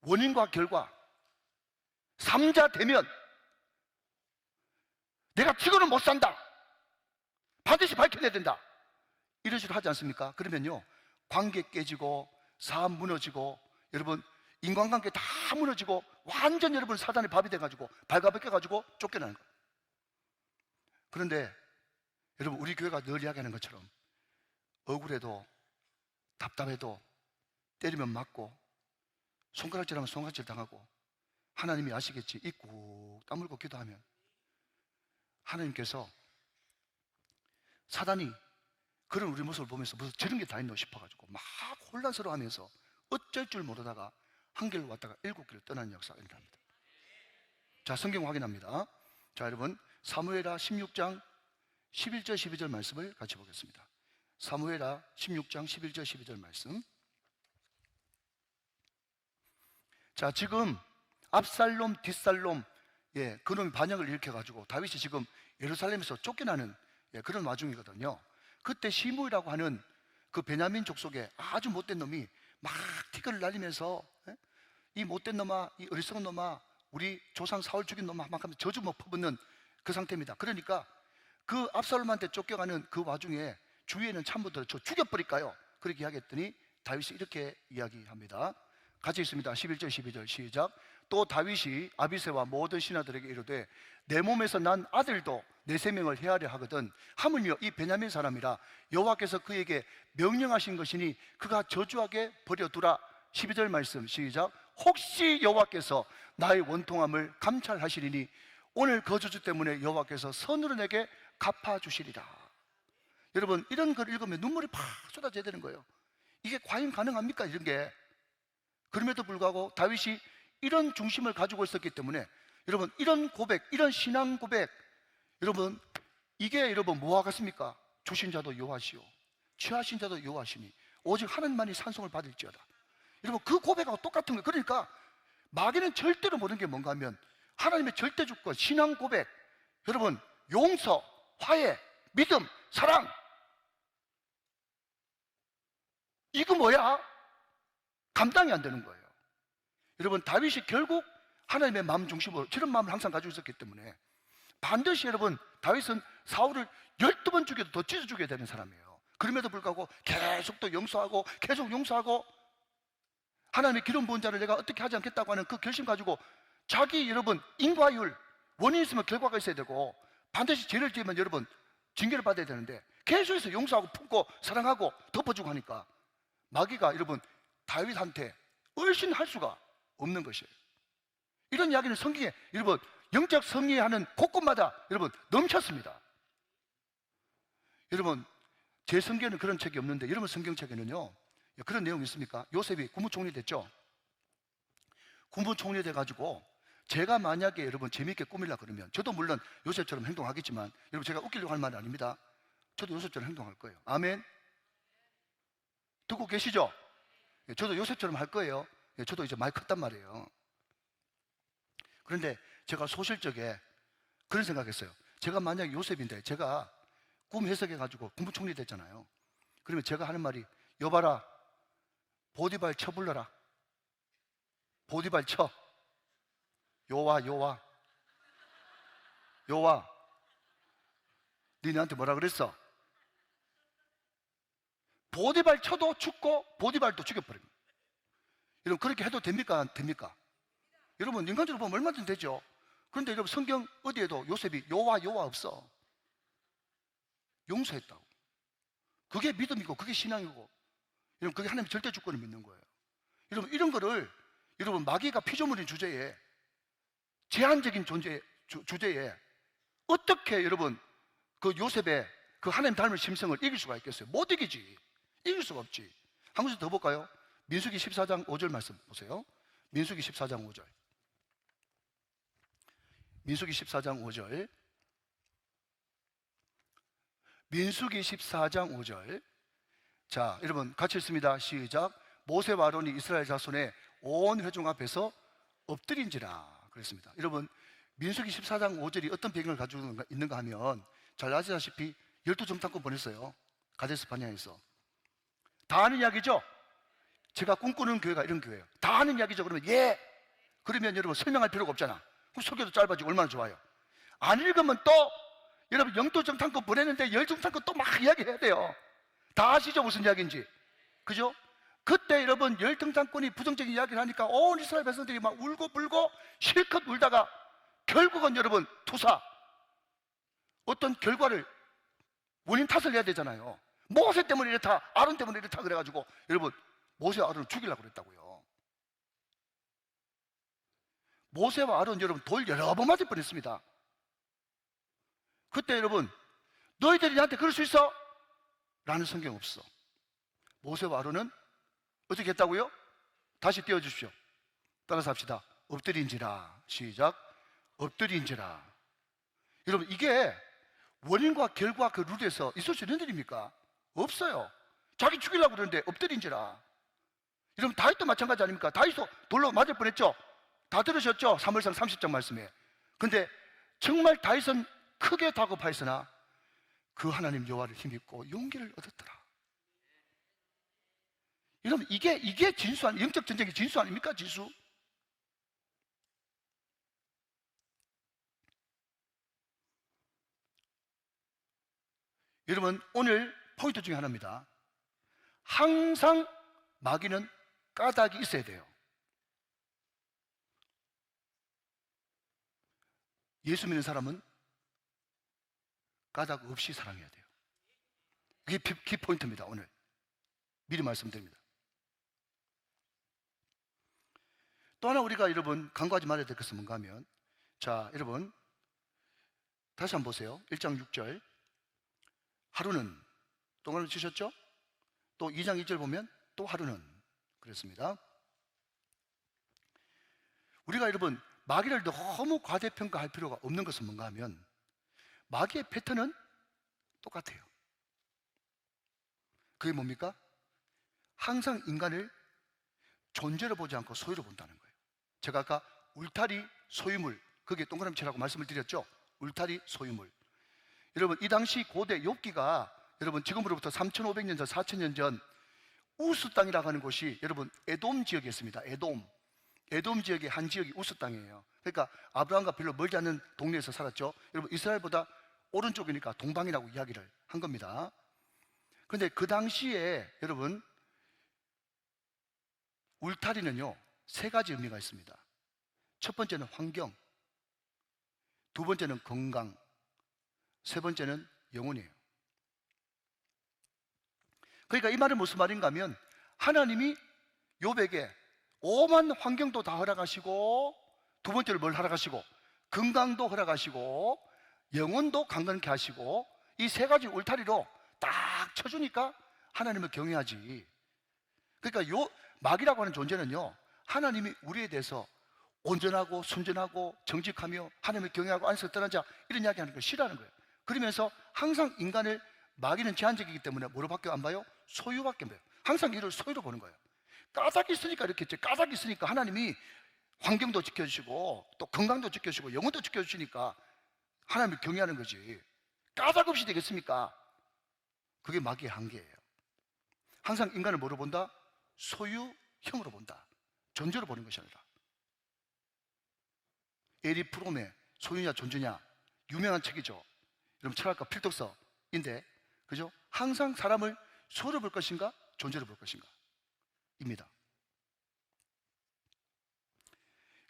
원인과 결과 3자 되면 내가 지금은 못 산다, 반드시 밝혀내야 된다, 이런 식으로 하지 않습니까? 그러면요 관계 깨지고 사업 무너지고 여러분 인간관계 다 무너지고 완전 여러분 사단의 밥이 돼가지고 발가벗겨가지고 쫓겨나는 거예요. 그런데 여러분 우리 교회가 늘 이야기하는 것처럼 억울해도 답답해도 때리면 맞고 손가락질하면 손가락질 당하고 하나님이 아시겠지 입 꾹 다물고 기도하면 하나님께서 사단이 그런 우리 모습을 보면서 무슨 저런 게 다 있노 싶어가지고 막 혼란스러워하면서 어쩔 줄 모르다가 한 길로 왔다가 7길로 떠나는 역사가 일어납니다. 자, 성경 확인합니다. 자, 여러분 사무엘하 16장 11절 12절 말씀을 같이 보겠습니다. 사무엘하 16장 11절 12절 말씀. 자, 지금 압살롬 뒷살롬 그놈이 반역을 일으켜가지고 다윗이 지금 예루살렘에서 쫓겨나는 그런 와중이거든요. 그때 시므이라고 하는 그 베냐민 족속에 아주 못된 놈이 막 티끌을 날리면서 이 못된 놈아, 이 어리석은 놈아, 우리 조상 사울 죽인 놈 막 하면서 저주 막 퍼붓는 그 상태입니다. 그러니까 그 압살롬한테 쫓겨가는 그 와중에 주위에는 참모들 저 죽여버릴까요? 그렇게 이야기했더니 다윗이 이렇게 이야기합니다. 같이 있습니다. 11절 12절 시작. 또 다윗이 아비새와 모든 신하들에게 이르되 내 몸에서 난 아들도 내 생명을 해하려 하거든 하물며 이 베냐민 사람이라 여호와께서 그에게 명령하신 것이니 그가 저주하게 버려두라. 12절 말씀 시작. 혹시 여호와께서 나의 원통함을 감찰하시리니 오늘 그 저주 때문에 여호와께서 선으로 내게 갚아주시리라. 여러분, 이런 걸 읽으면 눈물이 팍 쏟아져야 되는 거예요. 이게 과연 가능합니까? 이런 게. 그럼에도 불구하고 다윗이 이런 중심을 가지고 있었기 때문에 여러분, 이런 고백, 이런 신앙 고백, 여러분, 이게 여러분 뭐와 같습니까? 주신 자도 여호와시오 취하신 자도 여호와시니 오직 하나님만이 찬송을 받을지어다. 여러분, 그 고백하고 똑같은 거예요. 그러니까 마귀는 절대로 모르는 게 뭔가 하면 하나님의 절대 주권, 신앙 고백, 여러분, 용서, 화해, 믿음, 사랑, 이거 뭐야? 감당이 안 되는 거예요. 여러분, 다윗이 결국 하나님의 마음 중심으로 저런 마음을 항상 가지고 있었기 때문에 반드시 여러분, 다윗은 사울을 12번 죽여도 더 찢어 죽여야 되는 사람이에요. 그럼에도 불구하고 계속 또 용서하고 계속 용서하고 하나님의 기름 부은 자를 내가 어떻게 하지 않겠다고 하는 그 결심 가지고 자기 여러분 인과율, 원인이 있으면 결과가 있어야 되고 반드시 죄를 지으면 여러분 징계를 받아야 되는데 계속해서 용서하고 품고 사랑하고 덮어주고 하니까 마귀가 여러분 다윗한테 얼씬할 수가 없는 것이에요. 이런 이야기는 성경에 여러분 영적 승리하는 곳곳마다 여러분 넘쳤습니다. 여러분, 제 성경에는 그런 책이 없는데 여러분 성경책에는요 그런 내용이 있습니까? 요셉이 국무총리 됐죠. 국무총리 돼가지고 제가 만약에 여러분 재미있게 꾸밀라 그러면 저도 물론 요셉처럼 행동하겠지만 여러분 제가 웃기려고 할 말은 아닙니다. 저도 요셉처럼 행동할 거예요. 아멘. 듣고 계시죠? 저도 요셉처럼 할 거예요. 저도 이제 많이 컸단 말이에요. 그런데 제가 소실적에 그런 생각했어요. 제가 만약에 요셉인데 제가 꿈 해석해가지고 국무총리 됐잖아요. 그러면 제가 하는 말이 여봐라 보디발 쳐 불러라. 보디발 쳐. 요와 니 나한테 뭐라 그랬어? 보디발 쳐도 죽고 보디발도 죽여버립니다. 여러분, 그렇게 해도 됩니까? 안 됩니까? 여러분, 인간적으로 보면 얼마든지 되죠. 그런데 여러분 성경 어디에도 요셉이 요와 없어. 용서했다고. 그게 믿음이고 그게 신앙이고 여러분 그게 하나님의 절대 주권을 믿는 거예요. 여러분, 이런 거를 여러분 마귀가 피조물인 주제에 제한적인 주제에 어떻게 여러분 그 요셉의 그 하나님 닮은 심성을 이길 수가 있겠어요? 못 이기지. 이길 수가 없지. 한 구절 더 볼까요? 민수기 14장 5절 말씀 보세요. 민수기 14장 5절. 민수기 14장 5절. 민수기 14장 5절. 자, 여러분 같이 읽습니다. 시작. 모세와 아론이 이스라엘 자손의 온 회중 앞에서 엎드린지라 그랬습니다. 여러분, 민수기 14장 5절이 어떤 배경을 가지고 있는가 하면 잘 아시다시피 12정탐꾼 보냈어요. 가데스 바네아에서. 다 아는 이야기죠? 제가 꿈꾸는 교회가 이런 교회예요. 다 아는 이야기죠. 그러면 예. 그러면 여러분 설명할 필요가 없잖아. 그럼 설교도 짧아지고 얼마나 좋아요. 안 읽으면 또 여러분 영도정탐꾼 보냈는데 열정탐꾼 또 막 이야기해야 돼요. 다 아시죠? 무슨 이야기인지. 그죠? 그때 여러분 열등장꾼이 부정적인 이야기를 하니까 온 이스라엘 백성들이 막 울고 불고 실컷 울다가 결국은 여러분 투사, 어떤 결과를 원인 탓을 해야 되잖아요. 모세 때문에 이렇다, 아론 때문에 이렇다 그래가지고 여러분 모세와 아론을 죽이려고 그랬다고요. 모세와 아론 여러분 돌 여러 번 맞을 뻔했습니다. 그때 여러분 너희들이 나한테 그럴 수 있어? 라는 성경 없어. 모세와 아론은 어떻게 했다고요? 다시 띄워주십시오. 따라서 합시다. 엎드린지라. 시작. 엎드린지라. 여러분, 이게 원인과 결과 그 룰에서 있을 수 있는 일입니까? 없어요. 자기 죽이려고 그러는데 엎드린지라. 여러분, 다윗도 마찬가지 아닙니까? 다윗도 돌로 맞을 뻔했죠? 다 들으셨죠? 사무엘상 30장 말씀에. 근데 정말 다윗은 크게 다급하였으나 그 하나님 여호와를 힘입고 용기를 얻었더라. 여러분, 이게 진수, 영적 전쟁의 진수 아닙니까? 진수. 여러분, 오늘 포인트 중에 하나입니다. 항상 마귀는 까닭이 있어야 돼요. 예수 믿는 사람은 까닭 없이 사랑해야 돼요. 그게 키포인트입니다. 오늘 미리 말씀드립니다. 또 하나 우리가 여러분 간과하지 말아야 될 것은 뭔가 하면, 자 여러분 다시 한번 보세요. 1장 6절 하루는 동그라미 치셨죠? 또 2장 2절 보면 또 하루는 그랬습니다. 우리가 여러분 마귀를 너무 과대평가할 필요가 없는 것은 뭔가 하면, 마귀의 패턴은 똑같아요. 그게 뭡니까? 항상 인간을 존재로 보지 않고 소유로 본다는 거예요. 제가 아까 울타리 소유물, 그게 동그라미 치라고 말씀을 드렸죠? 울타리 소유물. 여러분 이 당시 고대 욥기가 여러분 지금으로부터 3,500년 전, 4,000년 전 우스 땅이라고 하는 곳이 여러분 에돔 지역이었습니다. 에돔 지역의 한 지역이 우스 땅이에요. 그러니까 아브라함과 별로 멀지 않은 동네에서 살았죠. 여러분 이스라엘보다 오른쪽이니까 동방이라고 이야기를 한 겁니다. 그런데 그 당시에 여러분 울타리는요 3가지 의미가 있습니다. 첫 번째는 환경, 두 번째는 건강, 세 번째는 영혼이에요. 그러니까 이 말은 무슨 말인가 하면, 하나님이 욥에게 오만 환경도 다 허락하시고, 두 번째로 뭘 허락하시고, 건강도 허락하시고, 영혼도 강건케 하시고, 이 3가지 울타리로 딱 쳐주니까 하나님을 경외하지. 그러니까 마귀라고 하는 존재는요, 하나님이 우리에 대해서 온전하고 순전하고 정직하며 하나님을 경외하고 안에서 떠난 자, 이런 이야기 하는 걸 싫어하는 거예요. 그러면서 항상 인간을, 마귀는 제한적이기 때문에 뭐로밖에 안 봐요? 소유밖에 안 봐요. 항상 이를 소유로 보는 거예요. 까닭이 있으니까 이렇게 했죠. 까닭이 있으니까 하나님이 환경도 지켜주시고 또 건강도 지켜주시고 영혼도 지켜주시니까 하나님을 경외하는 거지. 까닭 없이 되겠습니까? 그게 마귀의 한계예요. 항상 인간을 뭐로 본다? 소유형으로 본다. 존재로 보는 것이 아니라. 에리 프롬의 소유냐 존재냐, 유명한 책이죠. 여러분 철학과 필독서인데, 그죠? 항상 사람을 소유로 볼 것인가 존재로 볼 것인가 입니다.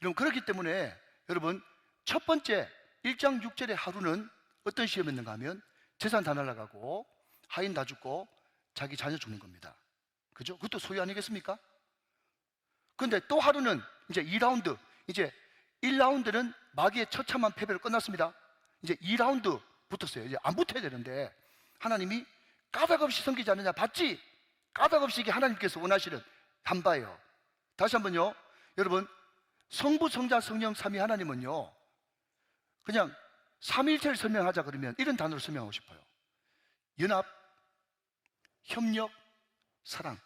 여러분 그렇기 때문에 여러분 첫 번째 1장 6절의 하루는 어떤 시험이었는가 하면, 재산 다 날아가고 하인 다 죽고 자기 자녀 죽는 겁니다. 그죠? 그것도 소유 아니겠습니까? 그런데 또 하루는 이제 2라운드, 이제 1라운드는 마귀의 처참한 패배로 끝났습니다. 이제 2라운드 붙었어요. 이제 안 붙어야 되는데 하나님이 까닭 없이 섬기지 않느냐, 봤지? 까닭 없이 이게 하나님께서 원하시는 한바예요. 다시 한번요. 여러분 성부, 성자, 성령, 삼위 하나님은요, 그냥 삼위일체를 설명하자 그러면 이런 단어로 설명하고 싶어요. 연합, 협력, 사랑.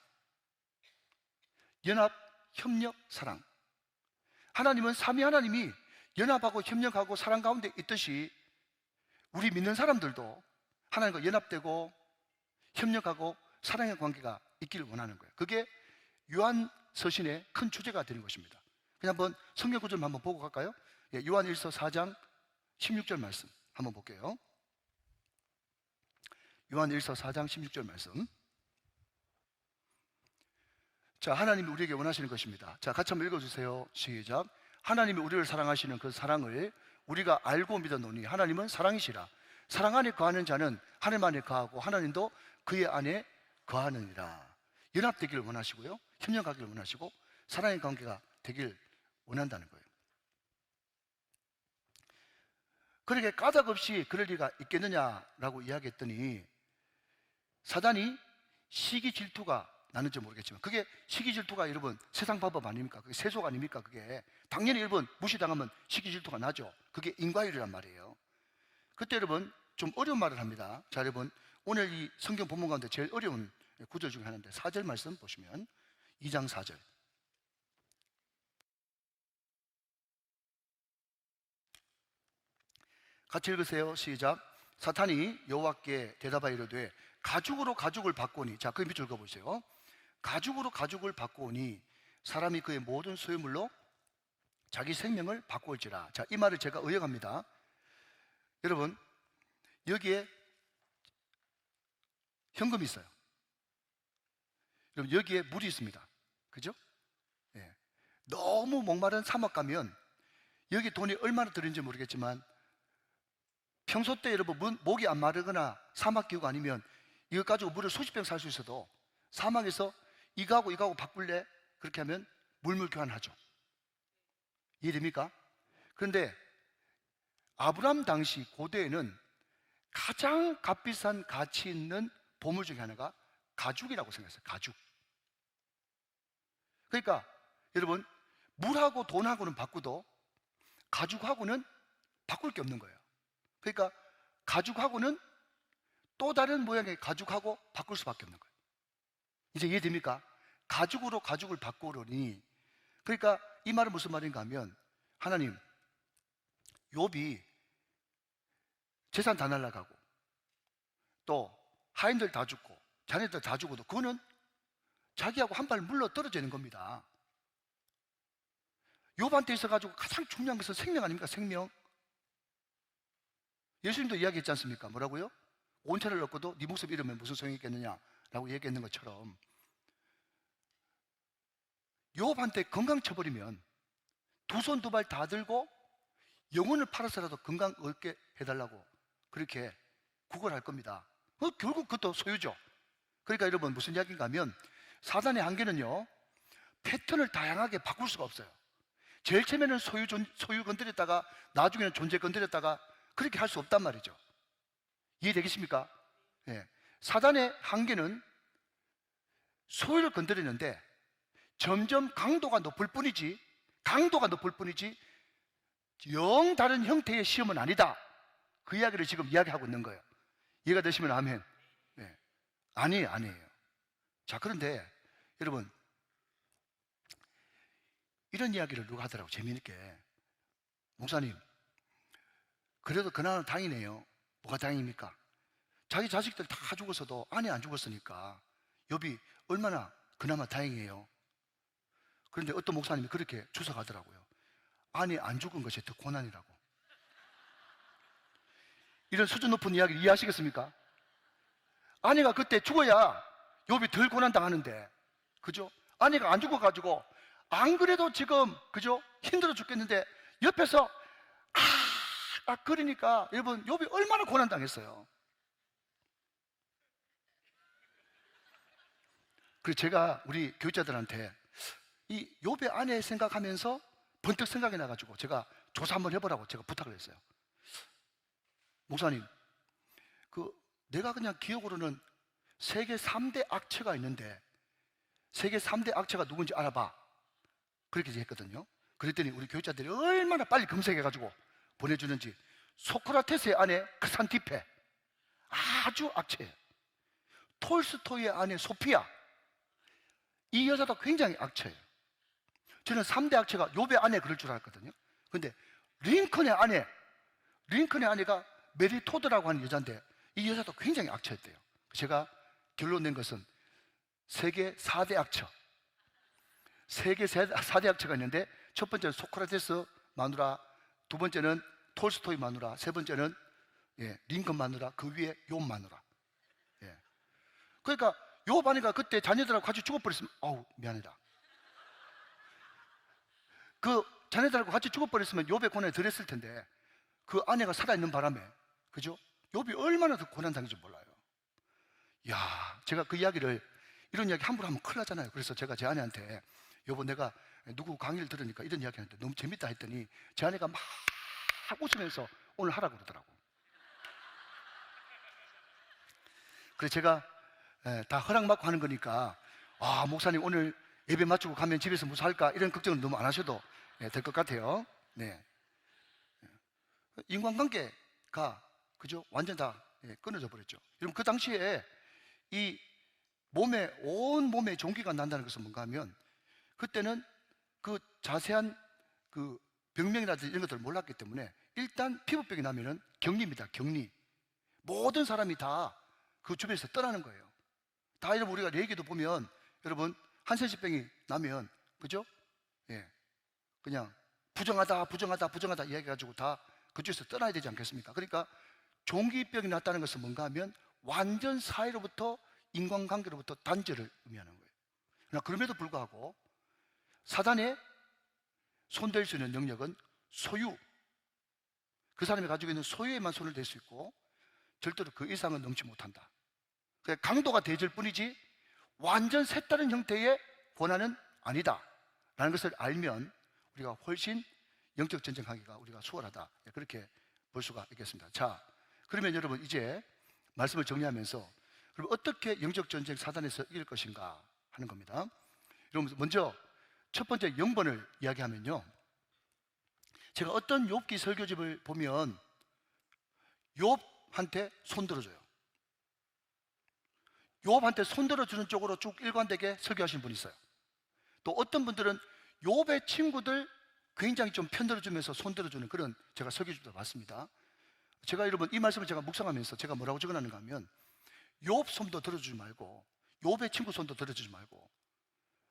연합, 협력, 사랑. 하나님은 삼위 하나님이 연합하고 협력하고 사랑 가운데 있듯이, 우리 믿는 사람들도 하나님과 연합되고 협력하고 사랑의 관계가 있기를 원하는 거예요. 그게 요한 서신의 큰 주제가 되는 것입니다. 그냥 한번 성경 구절만 한번 보고 갈까요? 예, 요한 1서 4장 16절 말씀 한번 볼게요. 요한 1서 4장 16절 말씀. 자, 하나님이 우리에게 원하시는 것입니다. 자, 같이 한번 읽어주세요. 시작. 하나님이 우리를 사랑하시는 그 사랑을 우리가 알고 믿었노니 하나님은 사랑이시라. 사랑 안에 거하는 자는 하나님 안에 거하고 하나님도 그의 안에 거하느니라. 연합되기를 원하시고요, 협력하기를 원하시고 사랑의 관계가 되길 원한다는 거예요. 그렇게 까닭 없이 그럴 리가 있겠느냐라고 이야기했더니, 사단이 시기 질투가 나는지 모르겠지만, 그게 시기 질투가 여러분 세상 방법 아닙니까? 그게 세속 아닙니까? 그게 당연히 여러분 무시당하면 시기 질투가 나죠. 그게 인과율이란 말이에요. 그때 여러분 좀 어려운 말을 합니다. 자, 여러분 오늘 이 성경 본문 가운데 제일 어려운 구절 중에 하나인데 4절 말씀 보시면, 2장 4절 같이 읽으세요. 시작. 사탄이 여호와께 대답하여 이르되 가죽으로 가죽을 바꾸니. 자, 그 밑줄 읽어보세요. 가죽으로 가죽을 바꾸니 사람이 그의 모든 소유물로 자기 생명을 바꾸올지라. 자, 이 말을 제가 의역합니다. 여러분 여기에 현금이 있어요. 그럼 여기에 물이 있습니다. 그죠? 예. 너무 목마른 사막 가면 여기 돈이 얼마나 들는지 모르겠지만 평소 때 여러분 목이 안 마르거나 사막 기후가 아니면 이거 가지고 물을 수십 병 살 수 있어도 사막에서 이거하고 바꿀래? 그렇게 하면 물물 교환하죠. 이해됩니까? 그런데 아브람 당시 고대에는 가장 값비싼 가치 있는 보물 중에 하나가 가죽이라고 생각했어요. 가죽. 그러니까 여러분 물하고 돈하고는 바꾸도 가죽하고는 바꿀 게 없는 거예요. 그러니까 가죽하고는 또 다른 모양의 가죽하고 바꿀 수밖에 없는 거예요. 이제 이해됩니까? 가죽으로 가죽을 바꾸려니, 그러니까 이 말은 무슨 말인가 하면 하나님, 욥이 재산 다 날라가고 또 하인들 다 죽고 자녀들 다 죽어도 그거는 자기하고 한 발 물러 떨어지는 겁니다. 욥한테 있어가지고 가장 중요한 것은 생명 아닙니까? 생명. 예수님도 이야기했지 않습니까? 뭐라고요? 온 채를 얻고도 네 목숨 잃으면 무슨 소용이 있겠느냐라고 얘기했는 것처럼 욥한테 건강 쳐버리면 두 손 두 발 다 들고 영혼을 팔아서라도 건강 얻게 해달라고 그렇게 구걸할 겁니다. 결국 그것도 소유죠. 그러니까 여러분 무슨 이야기인가 하면 사단의 한계는요, 패턴을 다양하게 바꿀 수가 없어요. 제일 처음에는 소유 건드렸다가 나중에는 존재 건드렸다가 그렇게 할 수 없단 말이죠. 이해되겠습니까? 예. 사단의 한계는 소유를 건드리는데 점점 강도가 높을 뿐이지 영 다른 형태의 시험은 아니다. 그 이야기를 지금 이야기하고 있는 거예요. 이해가 되시면 아멘. 예. 아니에요. 자, 그런데 여러분 이런 이야기를 누가 하더라고, 재미있게. 목사님, 그래도 그나마 다행이네요. 뭐가 다행입니까? 자기 자식들 다 죽었어도 아내 안 죽었으니까 욥이 얼마나 그나마 다행이에요. 그런데 어떤 목사님이 그렇게 주석하더라고요. 아내 안 죽은 것이 더 고난이라고. 이런 수준 높은 이야기를 이해하시겠습니까? 아내가 그때 죽어야 욥이 덜 고난당하는데, 그죠? 아내가 안 죽어가지고 안 그래도 지금, 그죠? 힘들어 죽겠는데 옆에서 그러니까 여러분 욥이 얼마나 고난당했어요. 그래서 제가 우리 교육자들한테 이 욥의 아내 생각하면서 번뜩 생각이 나가지고 제가 조사 한번 해보라고 제가 부탁을 했어요. 목사님, 내가 그냥 기억으로는 세계 3대 악체가 있는데 세계 3대 악체가 누군지 알아봐. 그렇게 했거든요. 그랬더니 우리 교육자들이 얼마나 빨리 검색해가지고 보내주는지. 소크라테스의 아내 크산티페, 아주 악체예요. 톨스토이의 아내 소피아, 이 여자도 굉장히 악체예요. 저는 3대 악체가 욥의 아내 그럴 줄 알았거든요. 근데 링컨의 아내가 메리 토드라고 하는 여자인데 이 여자도 굉장히 악체였대요. 제가 결론 낸 것은 세계 4대 악처, 세계 4대 악처가 있는데 첫 번째는 소크라테스 마누라, 두 번째는 톨스토이 마누라, 세 번째는 링컨 마누라, 그 위에 욥 마누라. 그러니까 욥 아내가 그때 자녀들하고 같이 죽어버렸으면 미안하다. 그 자녀들하고 같이 죽어버렸으면 욥의 고난이 덜 했을 텐데 그 아내가 살아있는 바람에, 그죠? 욥이 얼마나 더 고난당했는지 몰라요. 제가 그 이야기를, 이런 이야기 함부로 하면 큰일 나잖아요. 그래서 제가 제 아내한테 여보, 내가 누구 강의를 들으니까 이런 이야기 하는데 너무 재밌다 했더니 제 아내가 막 웃으면서 오늘 하라고 그러더라고. 그래서 제가 다 허락받고 하는 거니까 목사님 오늘 예배 마치고 가면 집에서 무슨 할까 이런 걱정은 너무 안 하셔도 될 것 같아요. 네. 인간관계가, 그죠? 완전 다 끊어져 버렸죠. 여러분 그 당시에 이 온 몸에 종기가 난다는 것은 뭔가 하면 그때는 그 자세한 그 병명이라든지 이런 것들을 몰랐기 때문에 일단 피부병이 나면은 격리입니다. 격리. 모든 사람이 다 그 주변에서 떠나는 거예요. 다 여러분 우리가 얘기도 보면 여러분 한센시병이 나면, 그죠? 그냥 부정하다 이야기해가지고 다 그쪽에서 떠나야 되지 않겠습니까? 그러니까 종기병이 났다는 것은 뭔가 하면 완전 사회로부터 인간관계로부터 단절을 의미하는 거예요. 그러나 그럼에도 불구하고 사단의 손댈 수 있는 능력은 소유, 그 사람이 가지고 있는 소유에만 손을 댈 수 있고 절대로 그 이상은 넘지 못한다. 그러니까 강도가 대질 뿐이지 완전 색다른 형태의 권한은 아니다 라는 것을 알면 우리가 훨씬 영적 전쟁하기가 우리가 수월하다, 그렇게 볼 수가 있겠습니다. 자, 그러면 여러분 이제 말씀을 정리하면서 그럼 어떻게 영적 전쟁 사단에서 이길 것인가 하는 겁니다. 여러분 먼저 첫 번째 영번을 이야기하면요, 제가 어떤 욥기 설교집을 보면 욥한테 손들어줘요. 욥한테 손들어주는 쪽으로 쭉 일관되게 설교하시는 분이 있어요. 또 어떤 분들은 욥의 친구들 굉장히 좀 편들어주면서 손들어주는 그런 제가 설교집도 봤습니다. 제가 여러분 이 말씀을 제가 묵상하면서 제가 뭐라고 적어놨는가 하면 욥 손도 들어주지 말고 욥의 친구 손도 들어주지 말고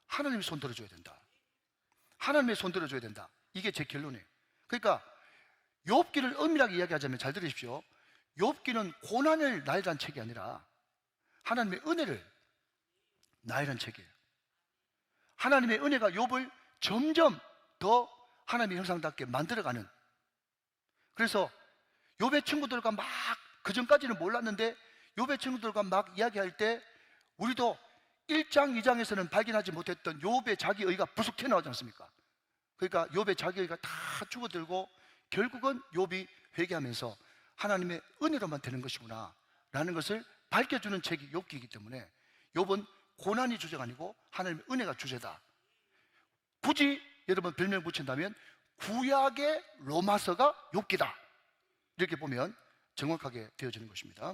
하나님의 손 들어줘야 된다. 하나님의 손 들어줘야 된다. 이게 제 결론이에요. 그러니까 욥기를 엄밀하게 이야기하자면 잘 들으십시오. 욥기는 고난을 나열한 책이 아니라 하나님의 은혜를 나열한 책이에요. 하나님의 은혜가 욥을 점점 더 하나님의 형상답게 만들어가는, 그래서 욥의 친구들과 막 그전까지는 몰랐는데 욥의 친구들과 막 이야기할 때 우리도 1장, 2장에서는 발견하지 못했던 욥의 자기의가 부숙 튀어나오지 않습니까? 그러니까 욥의 자기의가 다 죽어들고 결국은 욥이 회개하면서 하나님의 은혜로만 되는 것이구나 라는 것을 밝혀주는 책이 욥기이기 때문에 욥은 고난이 주제가 아니고 하나님의 은혜가 주제다. 굳이 여러분 별명 붙인다면 구약의 로마서가 욥기다, 이렇게 보면 정확하게 되어지는 것입니다.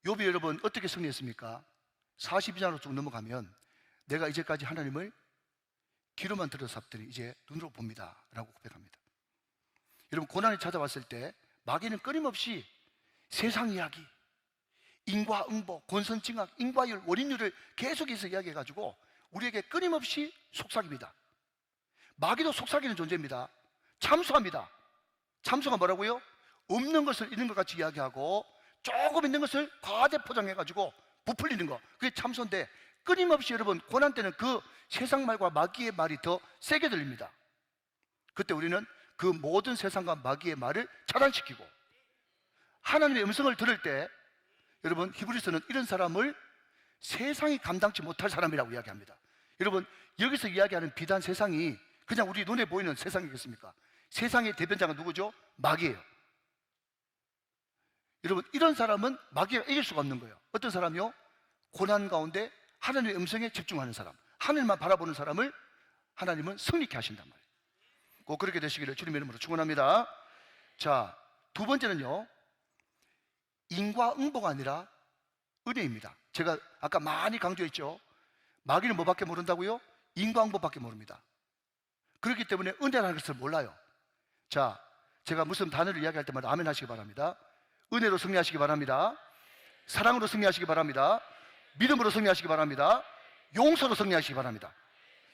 욥이 여러분 어떻게 승리했습니까? 42장으로 쭉 넘어가면 내가 이제까지 하나님을 귀로만 들어서 삽더니 이제 눈으로 봅니다 라고 고백합니다. 여러분 고난이 찾아왔을 때 마귀는 끊임없이 세상 이야기, 인과응보, 권선징악, 인과율, 원인율을 계속해서 이야기해가지고 우리에게 끊임없이 속삭입니다. 마귀도 속삭이는 존재입니다. 참소합니다. 참소가 뭐라고요? 없는 것을 있는 것 같이 이야기하고 조금 있는 것을 과대 포장해가지고 부풀리는 거, 그게 참소인데 끊임없이 여러분 고난 때는 그 세상 말과 마귀의 말이 더 세게 들립니다. 그때 우리는 그 모든 세상과 마귀의 말을 차단시키고 하나님의 음성을 들을 때 여러분 히브리서는 이런 사람을 세상이 감당치 못할 사람이라고 이야기합니다. 여러분 여기서 이야기하는 비단 세상이 그냥 우리 눈에 보이는 세상이겠습니까? 세상의 대변자가 누구죠? 마귀예요. 여러분 이런 사람은 마귀가 이길 수가 없는 거예요. 어떤 사람이요? 고난 가운데 하나님의 음성에 집중하는 사람, 하늘만 바라보는 사람을 하나님은 승리케 하신단 말이에요. 꼭 그렇게 되시기를 주님의 이름으로 축원합니다. 자, 두 번째는요, 인과응보가 아니라 은혜입니다. 제가 아까 많이 강조했죠. 마귀는 뭐밖에 모른다고요? 인과응보밖에 모릅니다. 그렇기 때문에 은혜라는 것을 몰라요. 자, 제가 무슨 단어를 이야기할 때마다 아멘 하시기 바랍니다. 은혜로 승리하시기 바랍니다. 사랑으로 승리하시기 바랍니다. 믿음으로 승리하시기 바랍니다. 용서로 승리하시기 바랍니다.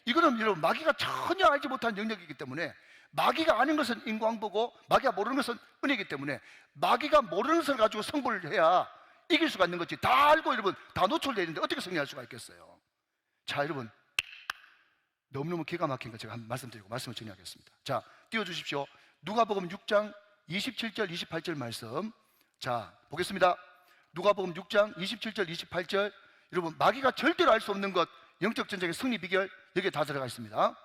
이거는 여러분 마귀가 전혀 알지 못한 영역이기 때문에, 마귀가 아는 것은 인과응보고 마귀가 모르는 것은 은혜이기 때문에 마귀가 모르는 것을 가지고 승부를 해야 이길 수가 있는 거지, 다 알고 여러분 다 노출되어 있는데 어떻게 승리할 수가 있겠어요? 자, 여러분 너무너무 기가 막힌 거 제가 한번 말씀드리고 말씀을 정리하겠습니다. 자, 띄워주십시오. 누가복음 6장 27절 28절 말씀. 자, 보겠습니다. 누가복음 6장 27절 28절. 여러분 마귀가 절대로 알 수 없는 것, 영적 전쟁의 승리 비결, 여기에 다 들어가 있습니다.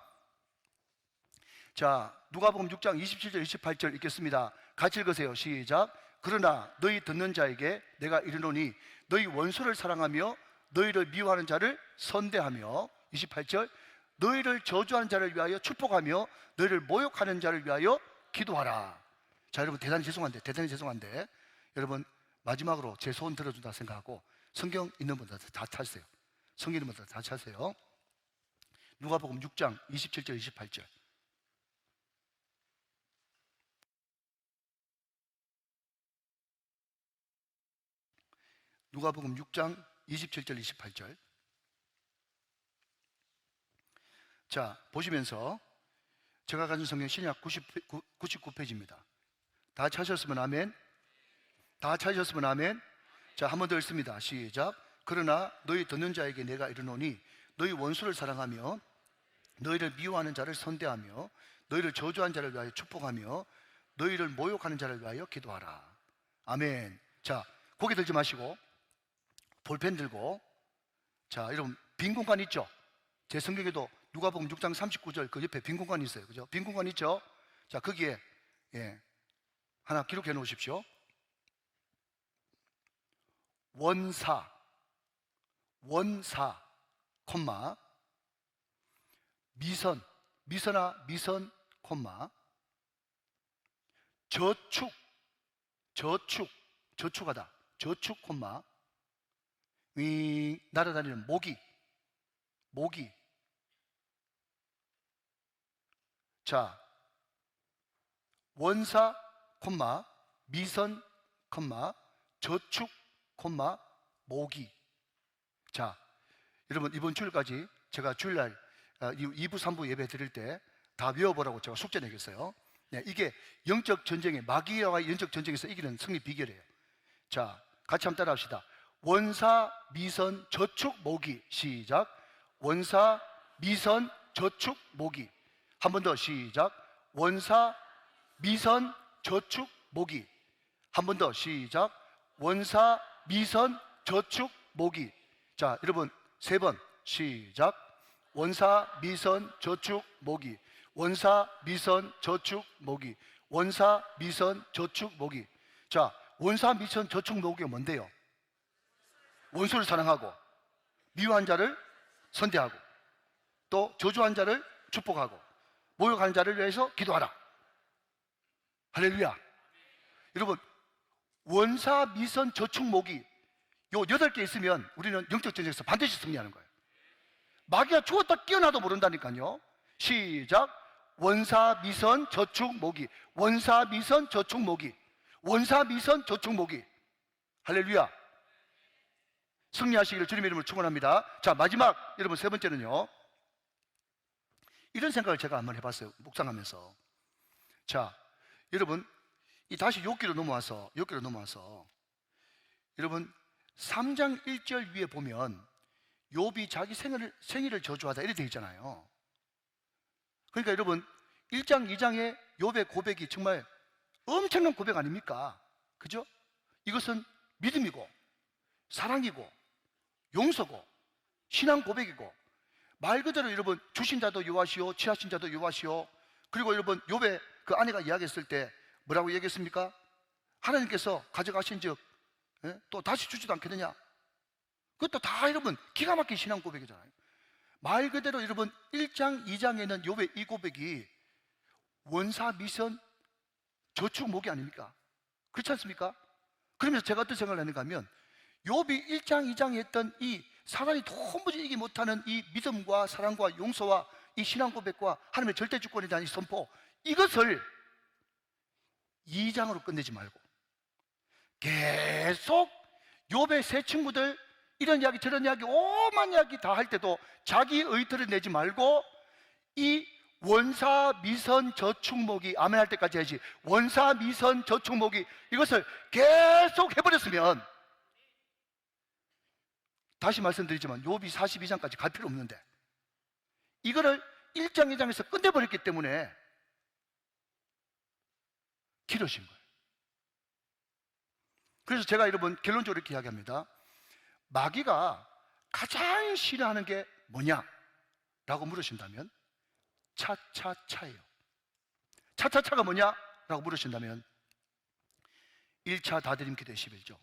자, 누가복음 6장 27절 28절 읽겠습니다. 같이 읽으세요. 시작. 그러나 너희 듣는 자에게 내가 이르노니 너희 원수를 사랑하며 너희를 미워하는 자를 선대하며, 28절, 너희를 저주하는 자를 위하여 축복하며 너희를 모욕하는 자를 위하여 기도하라. 자, 여러분 대단히 죄송한데 여러분 마지막으로 제 소원 들어준다 생각하고 성경 있는 분들 다 찾으세요. 성경 있는 분들 다 찾으세요. 누가복음 6장 27절 28절. 누가복음 6장 27절 28절. 자, 보시면서 제가 가진 성경 신약 99페이지입니다. 다 찾으셨으면 아멘. 다 찾으셨으면 아멘. 자, 한 번 더 읽습니다. 시작. 그러나 너희 듣는 자에게 내가 이르노니 너희 원수를 사랑하며 너희를 미워하는 자를 선대하며 너희를 저주한 자를 위하여 축복하며 너희를 모욕하는 자를 위하여 기도하라. 아멘. 자, 고개 들지 마시고 볼펜 들고, 자, 여러분 빈 공간 있죠? 제 성경에도 누가복음 6장 39절 그 옆에 빈 공간이 있어요. 그죠? 빈 공간 있죠? 자, 거기에 하나 기록해 놓으십시오. 원사, 콤마, 미선아, 콤마, 저축하다, 콤마, 날아다니는 모기. 자, 원사, 콤마, 미선, 콤마, 저축, 콤마, 모기. 자, 여러분 이번 주일까지 제가 주일날 2부 3부 예배 드릴 때 다 외워보라고 제가 숙제 내겠어요. 네, 이게 영적 전쟁에, 마귀와의 영적 전쟁에서 이기는 승리 비결이에요. 자, 같이 한번 따라 합시다. 원사, 미선, 저축, 모기. 시작. 원사, 미선, 저축, 모기. 한 번 더. 시작. 원사, 미선, 저축, 모기. 한 번 더. 시작. 원사, 미선, 저축, 모기. 자, 여러분 3번. 시작. 원사, 미선, 저축, 모기. 원사, 미선, 저축, 모기. 원사, 미선, 저축, 모기. 자, 원사, 미선, 저축, 모기가 뭔데요? 원수를 사랑하고, 미워한 자를 선대하고, 또 저주한 자를 축복하고, 모욕하는 자를 위해서 기도하라. 할렐루야. 여러분, 원사, 미선, 저축, 모기 요 8개 있으면 우리는 영적 전쟁에서 반드시 승리하는 거예요. 마귀가 죽었다 깨어나도 모른다니까요. 시작. 원사, 미선, 저축, 모기. 원사, 미선, 저축, 모기. 원사, 미선, 저축, 모기. 할렐루야. 승리하시기를 주님의 이름으로 축원합니다. 자, 마지막 여러분 3번째는요. 이런 생각을 제가 한번 해봤어요. 묵상하면서. 자, 여러분 이 다시 욥기로 넘어와서 여러분 3장 1절 위에 보면 욥이 자기 생일을 저주하다 이렇게 되어 있잖아요. 그러니까 여러분 1장 2장의 욥의 고백이 정말 엄청난 고백 아닙니까? 그죠? 이것은 믿음이고 사랑이고 용서고 신앙 고백이고, 말 그대로 여러분 주신 자도 여호와시오 취하신 자도 여호와시오. 그리고 여러분 욥의 그 아내가 이야기했을 때 뭐라고 얘기했습니까? 하나님께서 가져가신 즉 또 다시 주지도 않겠느냐. 그것도 다 여러분 기가 막힌 신앙 고백이잖아요. 말 그대로 여러분 1장 2장에는 욥의 이 고백이 원사, 미선, 저축, 모기 아닙니까? 그렇지 않습니까? 그러면서 제가 어떤 생각을 하는가 하면 욥이 1장 2장에 했던 이 사단이 도무지 이기 못하는 이 믿음과 사랑과 용서와 이 신앙 고백과 하나님의 절대 주권에 대한 이 선포, 이것을 2장으로 끝내지 말고 계속 욥의 세 친구들 이런 이야기 저런 이야기 오만 이야기 다 할 때도 자기 의의를 내지 말고 이 원사, 미선, 저축, 모기, 아멘 할 때까지 해야지. 원사, 미선, 저축, 모기 이것을 계속 해버렸으면, 다시 말씀드리지만 욥이 42장까지 갈 필요 없는데 이거를 1장 2장에서 끝내버렸기 때문에 길어진 거예요. 그래서 제가 여러분 결론적으로 이렇게 이야기합니다. 마귀가 가장 싫어하는 게 뭐냐? 라고 물으신다면 차차차예요. 차차차가 뭐냐? 라고 물으신다면 1차 다드림 기도의 11조,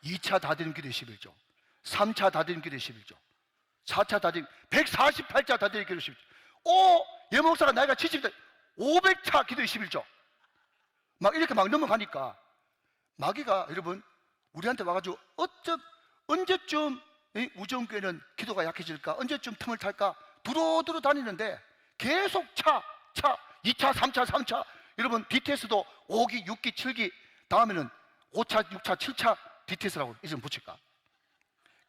2차 다드림 기도의 11조, 3차 다드림 기도의 11조, 4차 다드림 148차 다드림 기도의 11조, 예목사가 나이가 70대 500차 기도의 11조 막 이렇게 막 넘어가니까 마귀가 여러분 우리한테 와가지고 언제쯤 우정교회는 기도가 약해질까? 언제쯤 틈을 탈까? 두루두루 다니는데 계속 2차, 3차, 3차 여러분 DTS도 5기, 6기, 7기 다음에는 5차, 6차, 7차 DTS라고 이름 붙일까?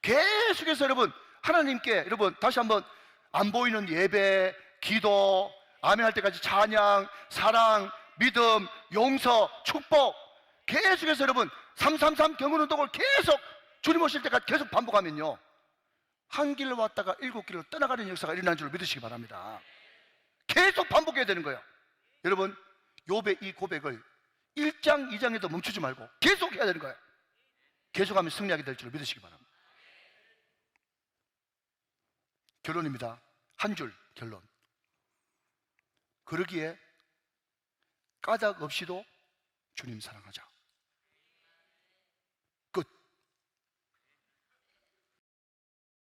계속해서 여러분 하나님께 여러분 다시 한번 안 보이는 예배, 기도, 아멘 할 때까지 찬양, 사랑, 믿음, 용서, 축복 계속해서 여러분 333 경운운동을 계속 주님 오실 때까지 계속 반복하면요, 한 길로 왔다가 7길로 떠나가는 역사가 일어난 줄 믿으시기 바랍니다. 계속 반복해야 되는 거예요. 여러분, 욥의 이 고백을 1장 2장에도 멈추지 말고 계속 해야 되는 거예요. 계속하면 승리하게 될 줄 믿으시기 바랍니다. 결론입니다. 한 줄 결론. 그러기에 까닭 없이도 주님 사랑하자.